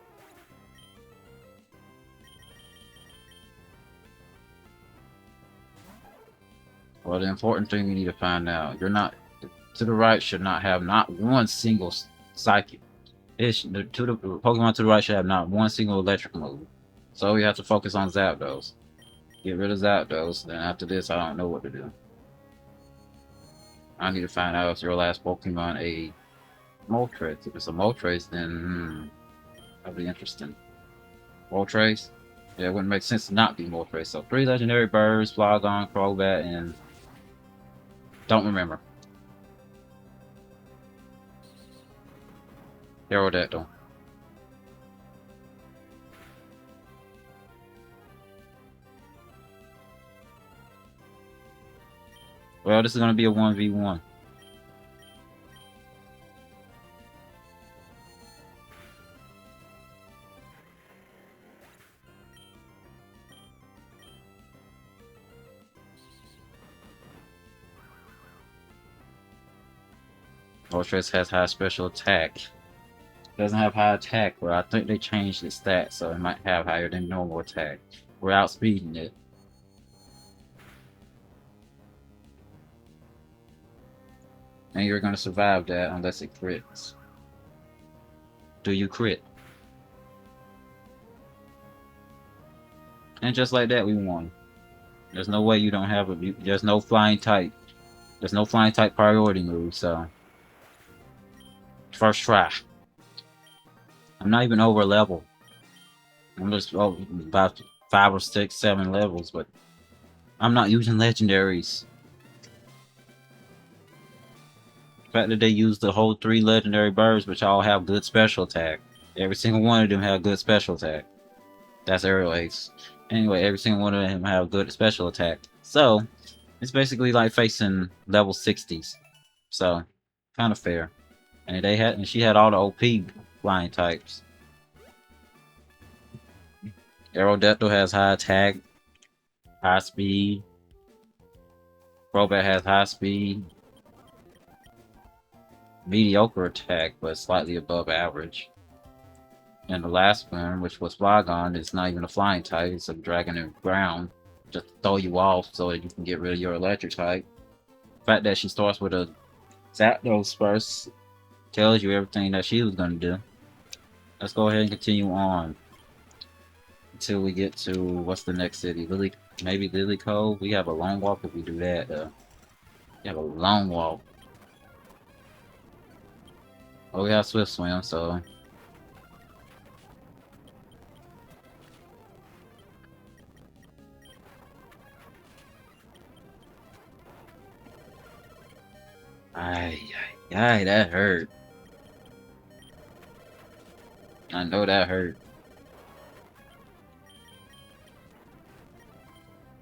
Well, the important thing you need to find out, you're not to the right should not have not one single psychic. The Pokemon to the right should have not one single electric move. So we have to focus on Zapdos. Get rid of Zapdos. Then after this, I don't know what to do. I need to find out if your last Pokemon a Moltres. If it's a Moltres, then that'd be interesting. Moltres? Yeah, it wouldn't make sense to not be Moltres. So 3 legendary birds, Flygon, Crobat, and don't remember. Aerodactyl. Well, this is going to be a 1v1. Moltres has high special attack. Doesn't have high attack, but I think they changed its stats, so it might have higher than normal attack. We're outspeeding it. And you're gonna survive that unless it crits. Do you crit? And just like that, we won. There's no way you don't have a. There's no flying type. There's no flying type priority move, so. First try. I'm not even over level. I'm just about 5 or 6, 7 levels, but I'm not using legendaries. The fact that they used the whole 3 legendary birds, which all have good special attack. Every single one of them have good special attack. That's Aerial Ace. Anyway, every single one of them have good special attack. So, it's basically like facing level 60s. So, kind of fair. And she had all the OP flying types. Aerodactyl has high attack, high speed. Crobat has high speed, mediocre attack, but slightly above average. And the last one, which was Flygon, is not even a flying type, it's a dragon and ground. Just to throw you off so that you can get rid of your electric type. The fact that she starts with a Zapdos first tells you everything that she was going to do. Let's go ahead and continue on until we get to, what's the next city? Maybe Lily Cove? We have a long walk if we do that, though. We have a long walk. Oh, we have Swift Swim, so... Ay, that hurt. I know that hurt.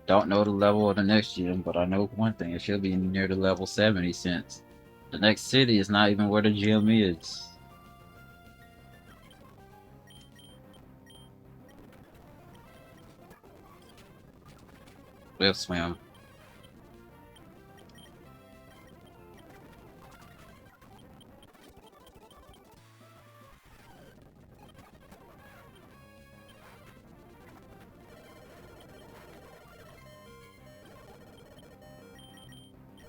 Don't know the level of the next gym, but I know one thing, it should be near the level 70 since the next city is not even where the gym is. Swift Swim.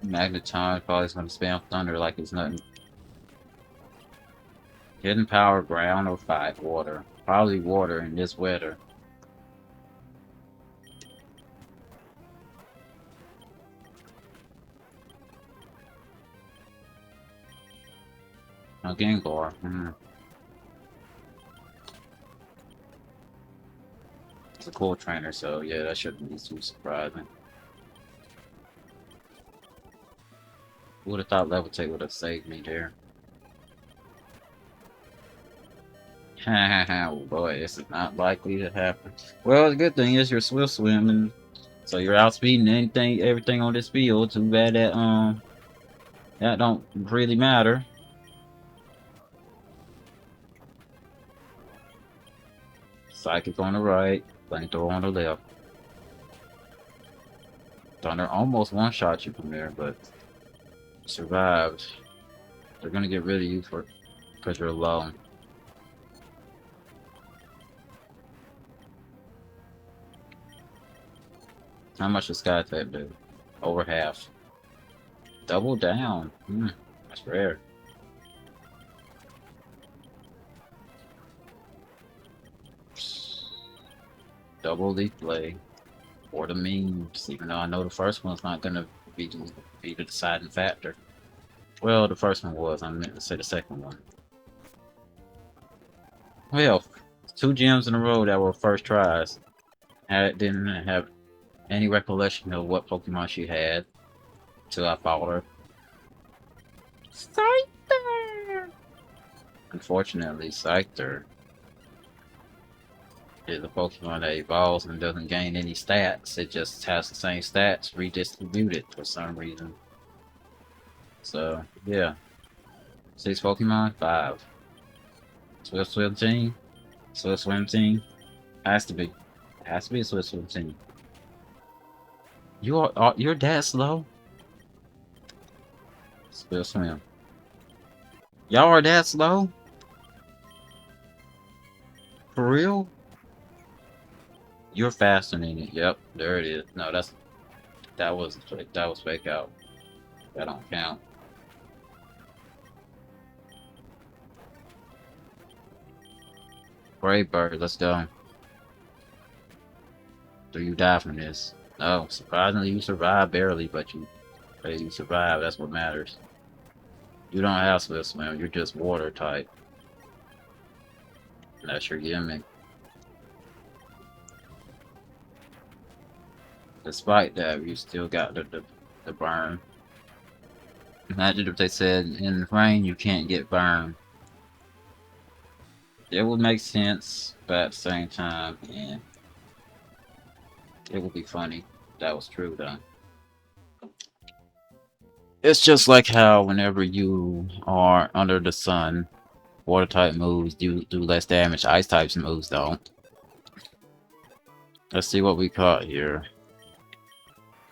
Magneton probably is going to spam Thunder like it's nothing. Hidden Power, Ground, or Fight? Water. Probably water in this weather. No, Gengar. It's a cool trainer, so yeah, that shouldn't be too surprising. Who would have thought Levitate would have saved me there? Oh boy, this is not likely to happen. Well, the good thing is you're Swift Swimming, so you're outspeeding everything on this field. Too bad that don't really matter. Psychic on the right, Flamethrower on the left. Thunder almost one-shot you from there, but survived. They're gonna get rid of you because you're low. How much does Sky Type do? Over half. Double down. That's rare. Double Leaf Blade. Or the memes, even though I know the first one's not gonna be the deciding factor. Well, the first one was. I meant to say the second one. Well, 2 gyms in a row that were first tries. I didn't have any recollection of what Pokemon she had until I fought her. Scyther! Unfortunately, Scyther is a Pokemon that evolves and doesn't gain any stats. It just has the same stats redistributed for some reason. So, yeah. 6 Pokemon? 5. Swift Swim Team? Swift Swim Team? Has to be. Has to be a Swift Swim Team. You're that slow? Swift Swim. Y'all are that slow? For real? You're faster than it. Yep, there it is. No, that was fake out. That don't count. Brave Bird, let's go. Do you die from this? No, surprisingly you survived barely, but you survived, that's what matters. You don't have Swift Swim, you're just water type. That's your gimmick. Despite that, you still got the burn. Imagine if they said in rain you can't get burned. It would make sense, but at the same time, yeah, it would be funny. That was true though. It's just like how whenever you are under the sun, water type moves do less damage. Ice types moves don't. Let's see what we caught here.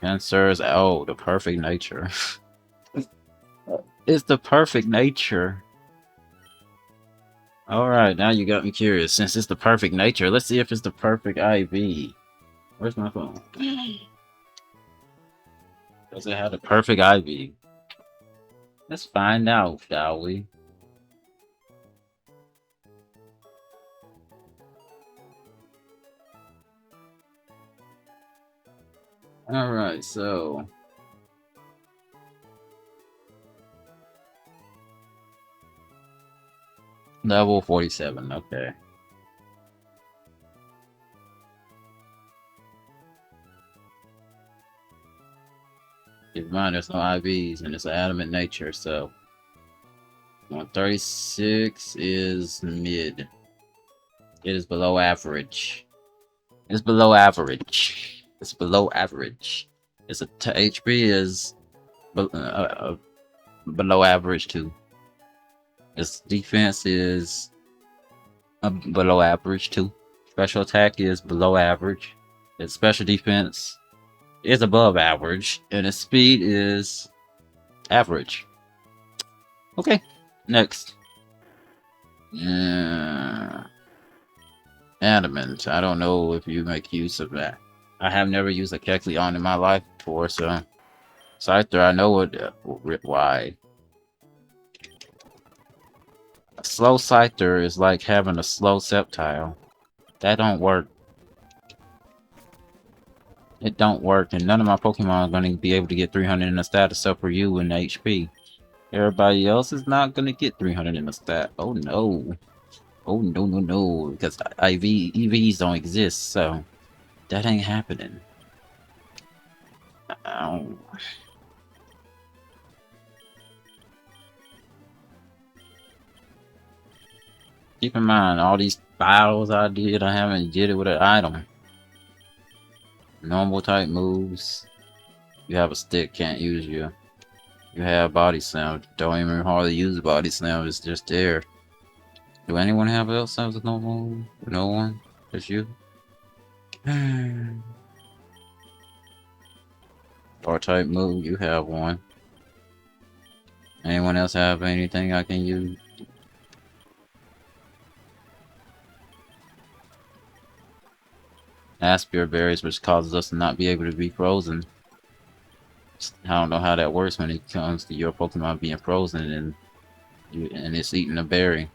Cancer's oh, the perfect nature. It's the perfect nature. Alright, now you got me curious. Since it's the perfect nature, let's see if it's the perfect IV. Where's my phone? Does it have the perfect IV? Let's find out, shall we? Alright, so level 47, okay. Keep in mind there's no IVs and it's an adamant nature, so 136 is mid. It is below average. It's below average. It's below average. It's a HP is below average too. Its defense is below average too. Special attack is below average. Its special defense is above average, and its speed is average. Okay, next. Adamant. I don't know if you make use of that. I have never used a Kecleon in my life before, so Scyther, I know why. A slow Scyther is like having a slow Sceptile. That don't work. It don't work, and none of my Pokemon are going to be able to get 300 in the stat except for you and HP. Everybody else is not going to get 300 in the stat. Oh no. Oh no, no, no. Because EVs don't exist, so that ain't happening. Ow. Keep in mind, all these battles I haven't did it with an item. Normal type moves. You have a stick, can't use you. You have body slam. Don't even hardly use body slam, it's just there. Do anyone have else have a normal? No one? Just you? Or type move, you have one. Anyone else have anything I can use? Aspir berries, which causes us to not be able to be frozen. I don't know how that works when it comes to your Pokemon being frozen and it's eating a berry.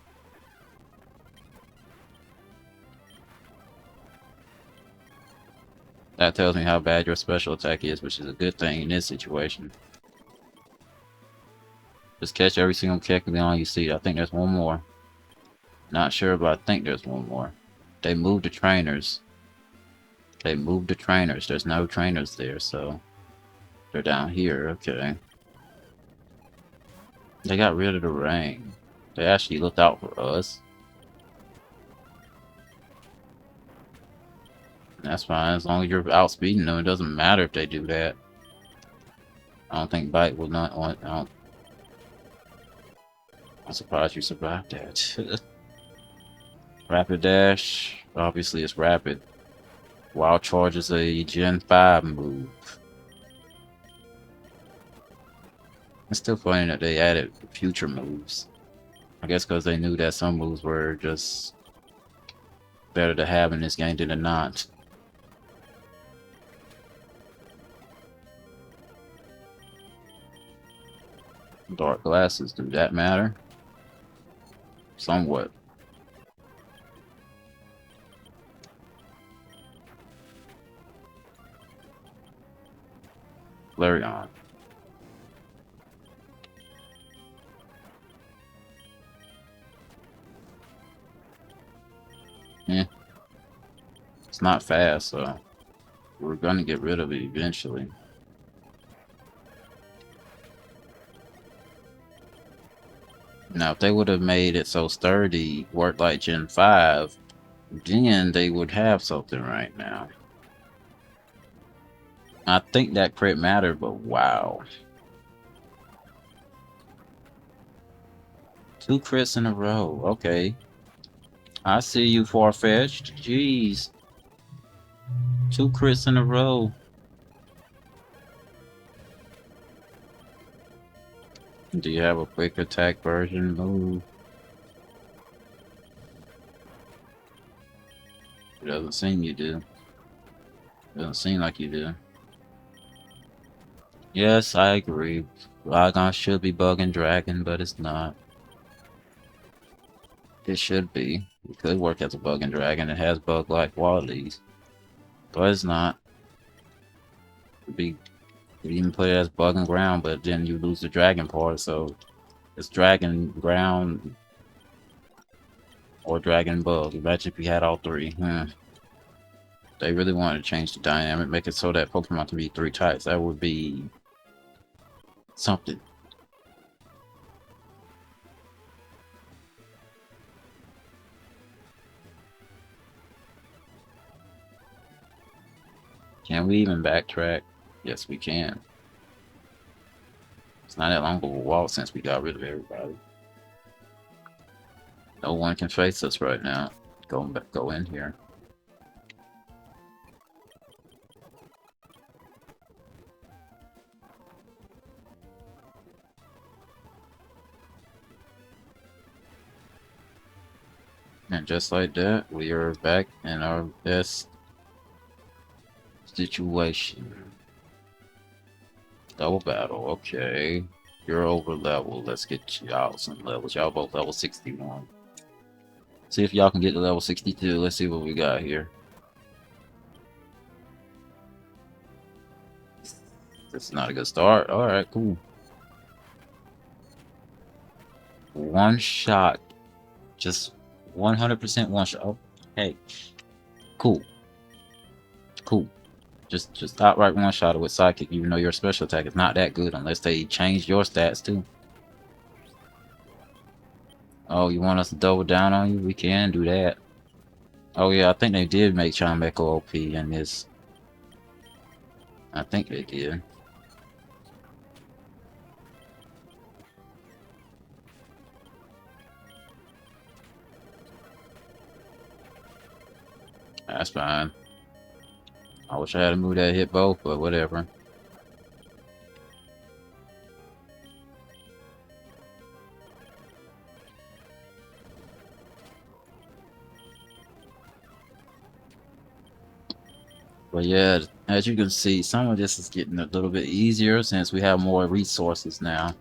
That tells me how bad your special attack is, which is a good thing in this situation. Just catch every single Kecleon you see. I think there's one more. Not sure, but I think there's one more. They moved the trainers. They moved the trainers. There's no trainers there, so they're down here. Okay. They got rid of the rain. They actually looked out for us. That's fine, as long as you're outspeeding them, it doesn't matter if they do that. I don't think Bite will not want. I'm surprised you survived that. Rapid Dash, obviously it's rapid. Wild Charge is a Gen 5 move. It's still funny that they added future moves. I guess because they knew that some moves were just better to have in this game than to not. Dark glasses, do that matter? Somewhat. Flareon. Yeah. It's not fast, so we're gonna get rid of it eventually. Now, if they would have made it so sturdy, work like Gen 5, then they would have something right now. I think that crit mattered, but wow. 2 crits in a row. Okay. I see you, far-fetched. Jeez. 2 crits in a row. Do you have a quick attack version move? It doesn't seem you do. Doesn't seem like you do. Yes, I agree. Flygon should be bugging Dragon, but it's not. It should be. It could work as a bugging Dragon. It has bug-like qualities. But it's not. It'd be, you even put it as bugging ground, but then you lose the Dragon part, so it's Dragon, ground, or Dragon bug. Imagine if you had all three. They really wanted to change the dynamic, make it so that Pokemon can be 3 types. That would be something. Can we even backtrack? Yes, we can. It's not that long of a walk since we got rid of everybody. No one can face us right now. Go in here. And just like that, we are back in our best situation. Double battle, okay. You're over level. Let's get y'all some levels. Y'all both level 61. See if y'all can get to level 62. Let's see what we got here. This is not a good start. Alright, cool. One shot. Just 100% one shot. Oh, hey. Cool. Cool. Just outright one shot it with Psychic, even though your special attack is not that good unless they change your stats too. Oh, you want us to double down on you? We can do that. Oh yeah, I think they did make Chimecho OP in this. I think they did. That's fine. I wish I had a move that hit both, but whatever. But yeah, as you can see, some of this is getting a little bit easier since we have more resources now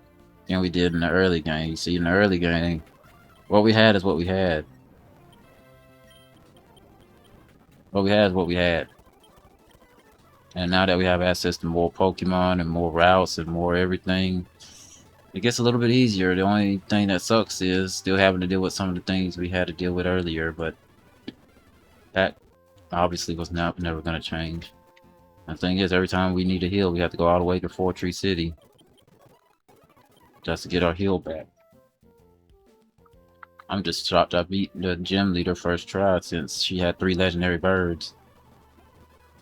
than we did in the early game. You see, in the early game, what we had is what we had. What we had is what we had. And now that we have access to more Pokemon and more routes and more everything, it gets a little bit easier. The only thing that sucks is still having to deal with some of the things we had to deal with earlier, but that obviously was never going to change. The thing is, every time we need a heal, we have to go all the way to Four Tree City just to get our heal back. I'm just shocked I beat the gym leader first try since she had 3 legendary birds.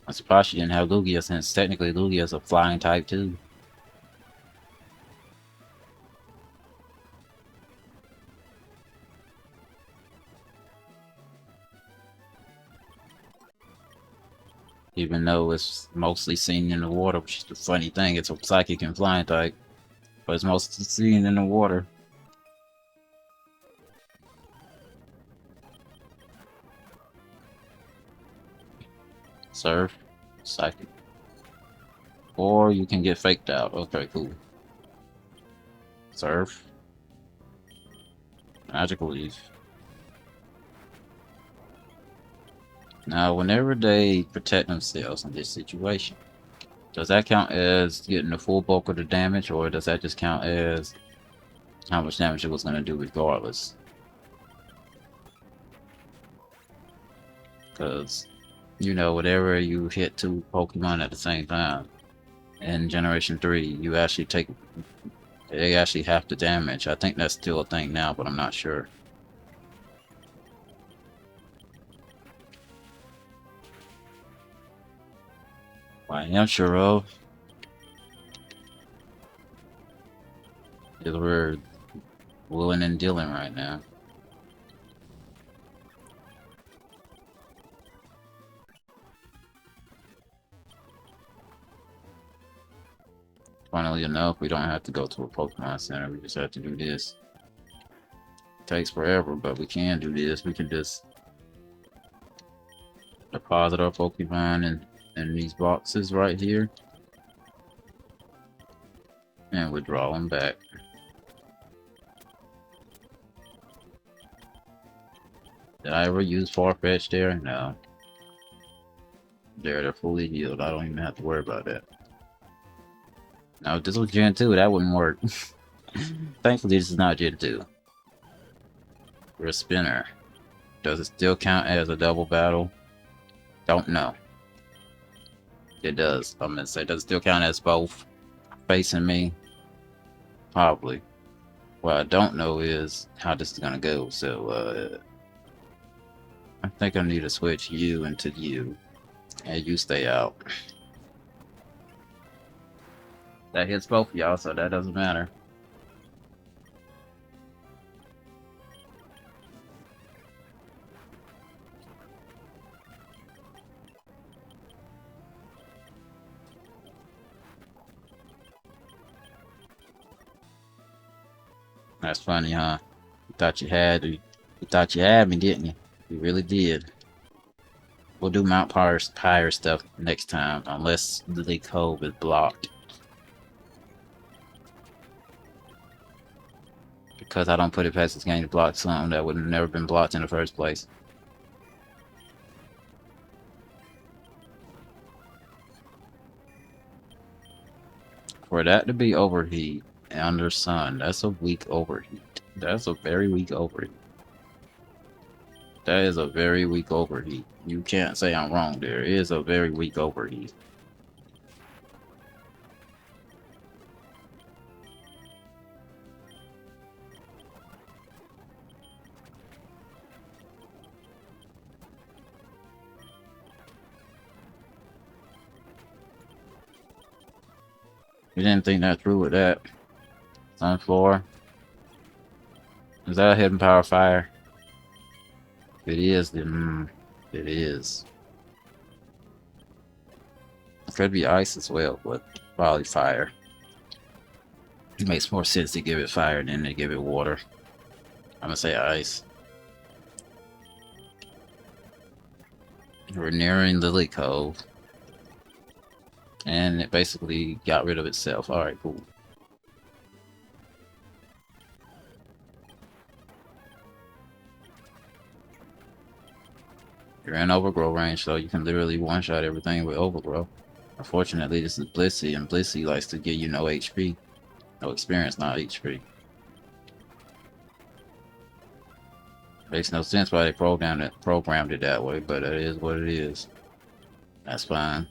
I'm surprised she didn't have Lugia since technically Lugia's a flying type too. Even though it's mostly seen in the water, which is the funny thing, it's a psychic and flying type. But it's mostly seen in the water. Surf, psychic. Or you can get faked out. Okay, cool. Surf. Magical Leaf. Now, whenever they protect themselves in this situation, does that count as getting the full bulk of the damage, or does that just count as how much damage it was going to do regardless? Because, you know, whenever you hit 2 Pokemon at the same time, in Generation 3, you actually take They actually half the damage. I think that's still a thing now, but I'm not sure. I am sure of is we're willing and dealing right now. Funnily enough, we don't have to go to a Pokemon Center. We just have to do this. It takes forever, but we can do this. We can just deposit our Pokemon in these boxes right here and withdraw them back. Did I ever use Farfetch there? No. They're fully healed. I don't even have to worry about that. Now, if this was Gen 2, that wouldn't work. Thankfully, this is not Gen 2. We're a spinner. Does it still count as a double battle? Don't know. It does. I'm gonna say, does it still count as both facing me? Probably. What I don't know is how this is gonna go, so, I think I need to switch you into you. And you stay out. That hits both of y'all, so that doesn't matter. That's funny, huh? You thought you had me, didn't you? You really did. We'll do Mount Pyre stuff next time, unless the cove is blocked. Because I don't put it past this game to block something that would have never been blocked in the first place. For that to be overheat under sun, that's a weak overheat. That's a very weak overheat. That is a very weak overheat. You can't say I'm wrong there. It is a very weak overheat. You didn't think that through with that. Sunflower. Is that a hidden power fire? If it is, then it is. It could be ice as well, but probably fire. It makes more sense to give it fire than to give it water. I'm gonna say ice. We're nearing Lily Cove. And it basically got rid of itself. Alright, cool. You're in overgrow range, so you can literally one-shot everything with overgrow. Unfortunately, this is Blissey, and Blissey likes to give you no HP. No experience, not HP. Makes no sense why they programmed it that way, but it is what it is. That's fine.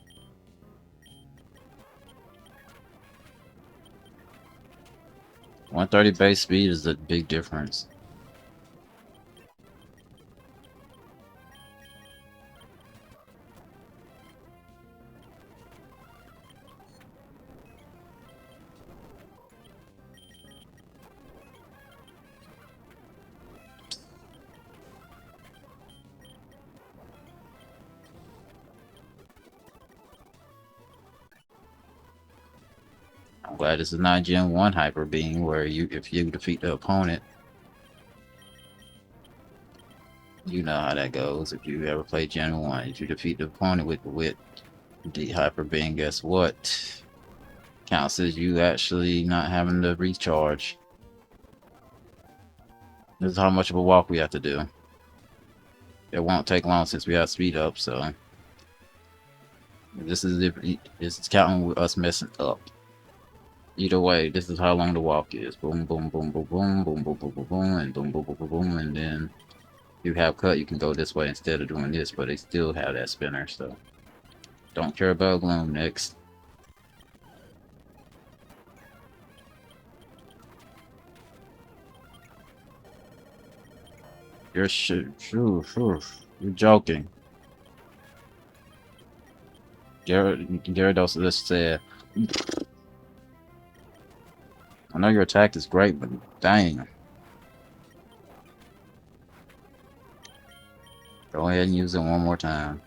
.130 base speed is a big difference. I'm glad this is not Gen 1 Hyper Beam, where if you defeat the opponent, you know how that goes. If you ever play Gen 1, if you defeat the opponent with the Hyper Beam, guess what? Counts as you actually not having to recharge. This is how much of a walk we have to do. It won't take long since we have speed up, so this is counting with us messing up. Either way, this is how long the walk is. Boom, boom, boom, boom, boom, boom, boom, boom, boom, boom, and boom, boom, boom, boom, boom, and then you have cut. You can go this way instead of doing this, but they still have that spinner. So don't care about Gloom next. You're sure. You're joking. Gyarados just said, I know your attack is great, but dang. Go ahead and use it one more time.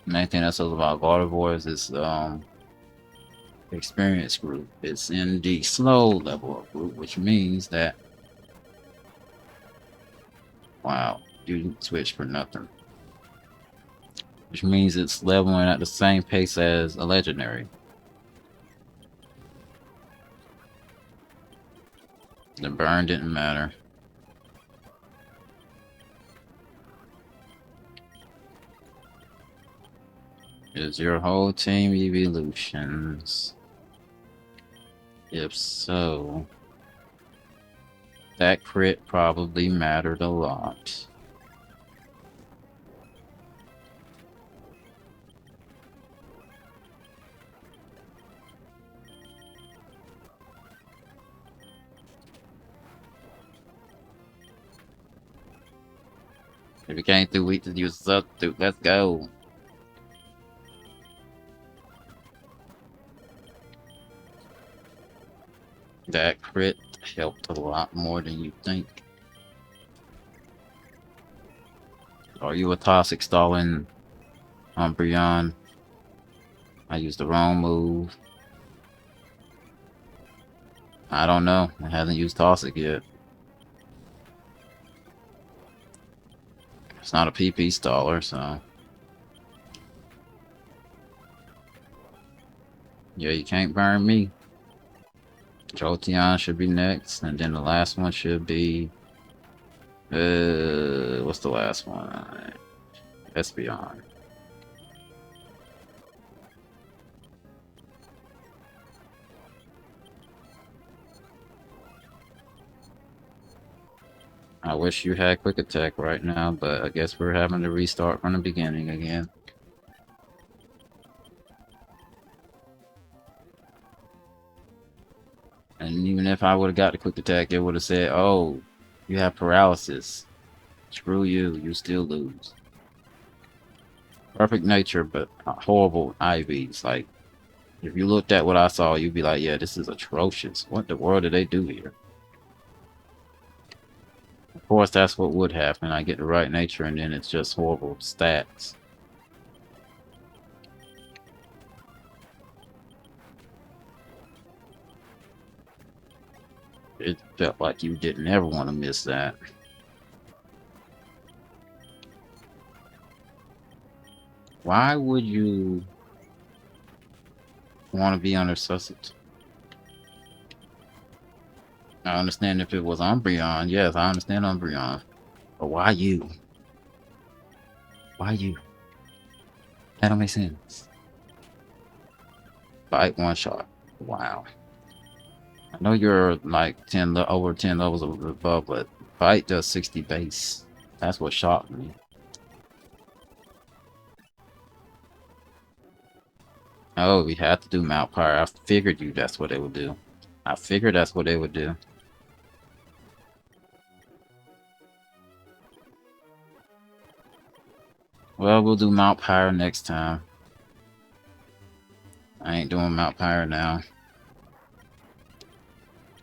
Main thing that says about Gardevoir is experience group. It's in the slow level up group, which means that wow, you switch for nothing. Which means it's leveling at the same pace as a legendary. The burn didn't matter. Is your whole team evolutions? If so, that crit probably mattered a lot. If you came through weak to use substitute, let's go. That crit helped a lot more than you think. Are you a toxic stalling Umbreon? I used the wrong move. I don't know. I haven't used toxic yet. It's not a PP staller, so yeah, you can't burn me. Jolteon should be next, and then the last one should be what's the last one? Espeon. I wish you had quick attack right now, but I guess we're having to restart from the beginning again. And even if I would have got the quick attack, it would have said, oh, you have paralysis. Screw you, you still lose. Perfect nature, but horrible IVs. Like, if you looked at what I saw, you'd be like, yeah, this is atrocious. What the world did they do here? Of course, that's what would happen. I get the right nature, and then it's just horrible stats. It felt like you didn't ever want to miss that. Why would you want to be under Sussex? I understand if it was Umbreon. Yes, I understand Umbreon. But why you? Why you? That don't make sense. Bite one shot. Wow. I know you're like over 10 levels above, but Bite does 60 base. That's what shocked me. Oh, we had to do Mount Pyre. I figured that's what they would do. I figured that's what they would do. Well, we'll do Mount Pyre next time. I ain't doing Mount Pyre now.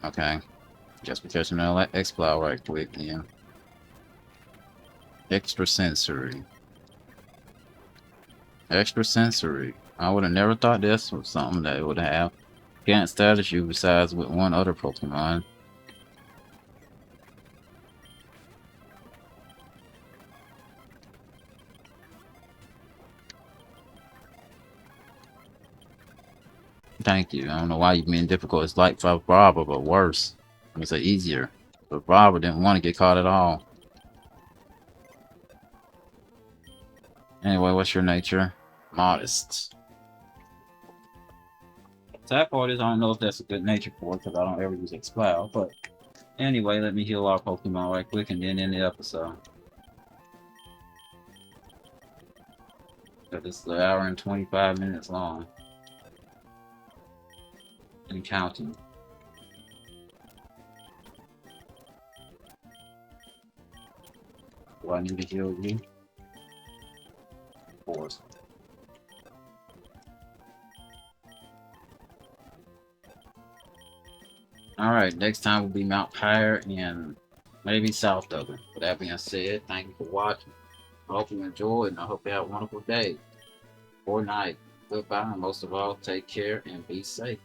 Okay. Just because you know, let X-Plow right quick, yeah. Extra sensory. Extra sensory. I would have never thought this was something that it would have. Can't status you besides with one other Pokemon. Thank you. I don't know why you're being difficult. It's like Bravo, but worse. It's easier. But Bravo didn't want to get caught at all. Anyway, what's your nature? Modest. Tap artist, I don't know if that's a good nature for it because I don't ever use Exploud, but anyway, let me heal our Pokemon right quick and then end the episode. Because it's an hour and 25 minutes long. and counting. Do I need to heal you? Of course. Alright, next time will be Mount Higher and maybe south of it. With that being said, thank you for watching. I hope you enjoyed and I hope you have a wonderful day or night. Goodbye, and most of all, take care and be safe.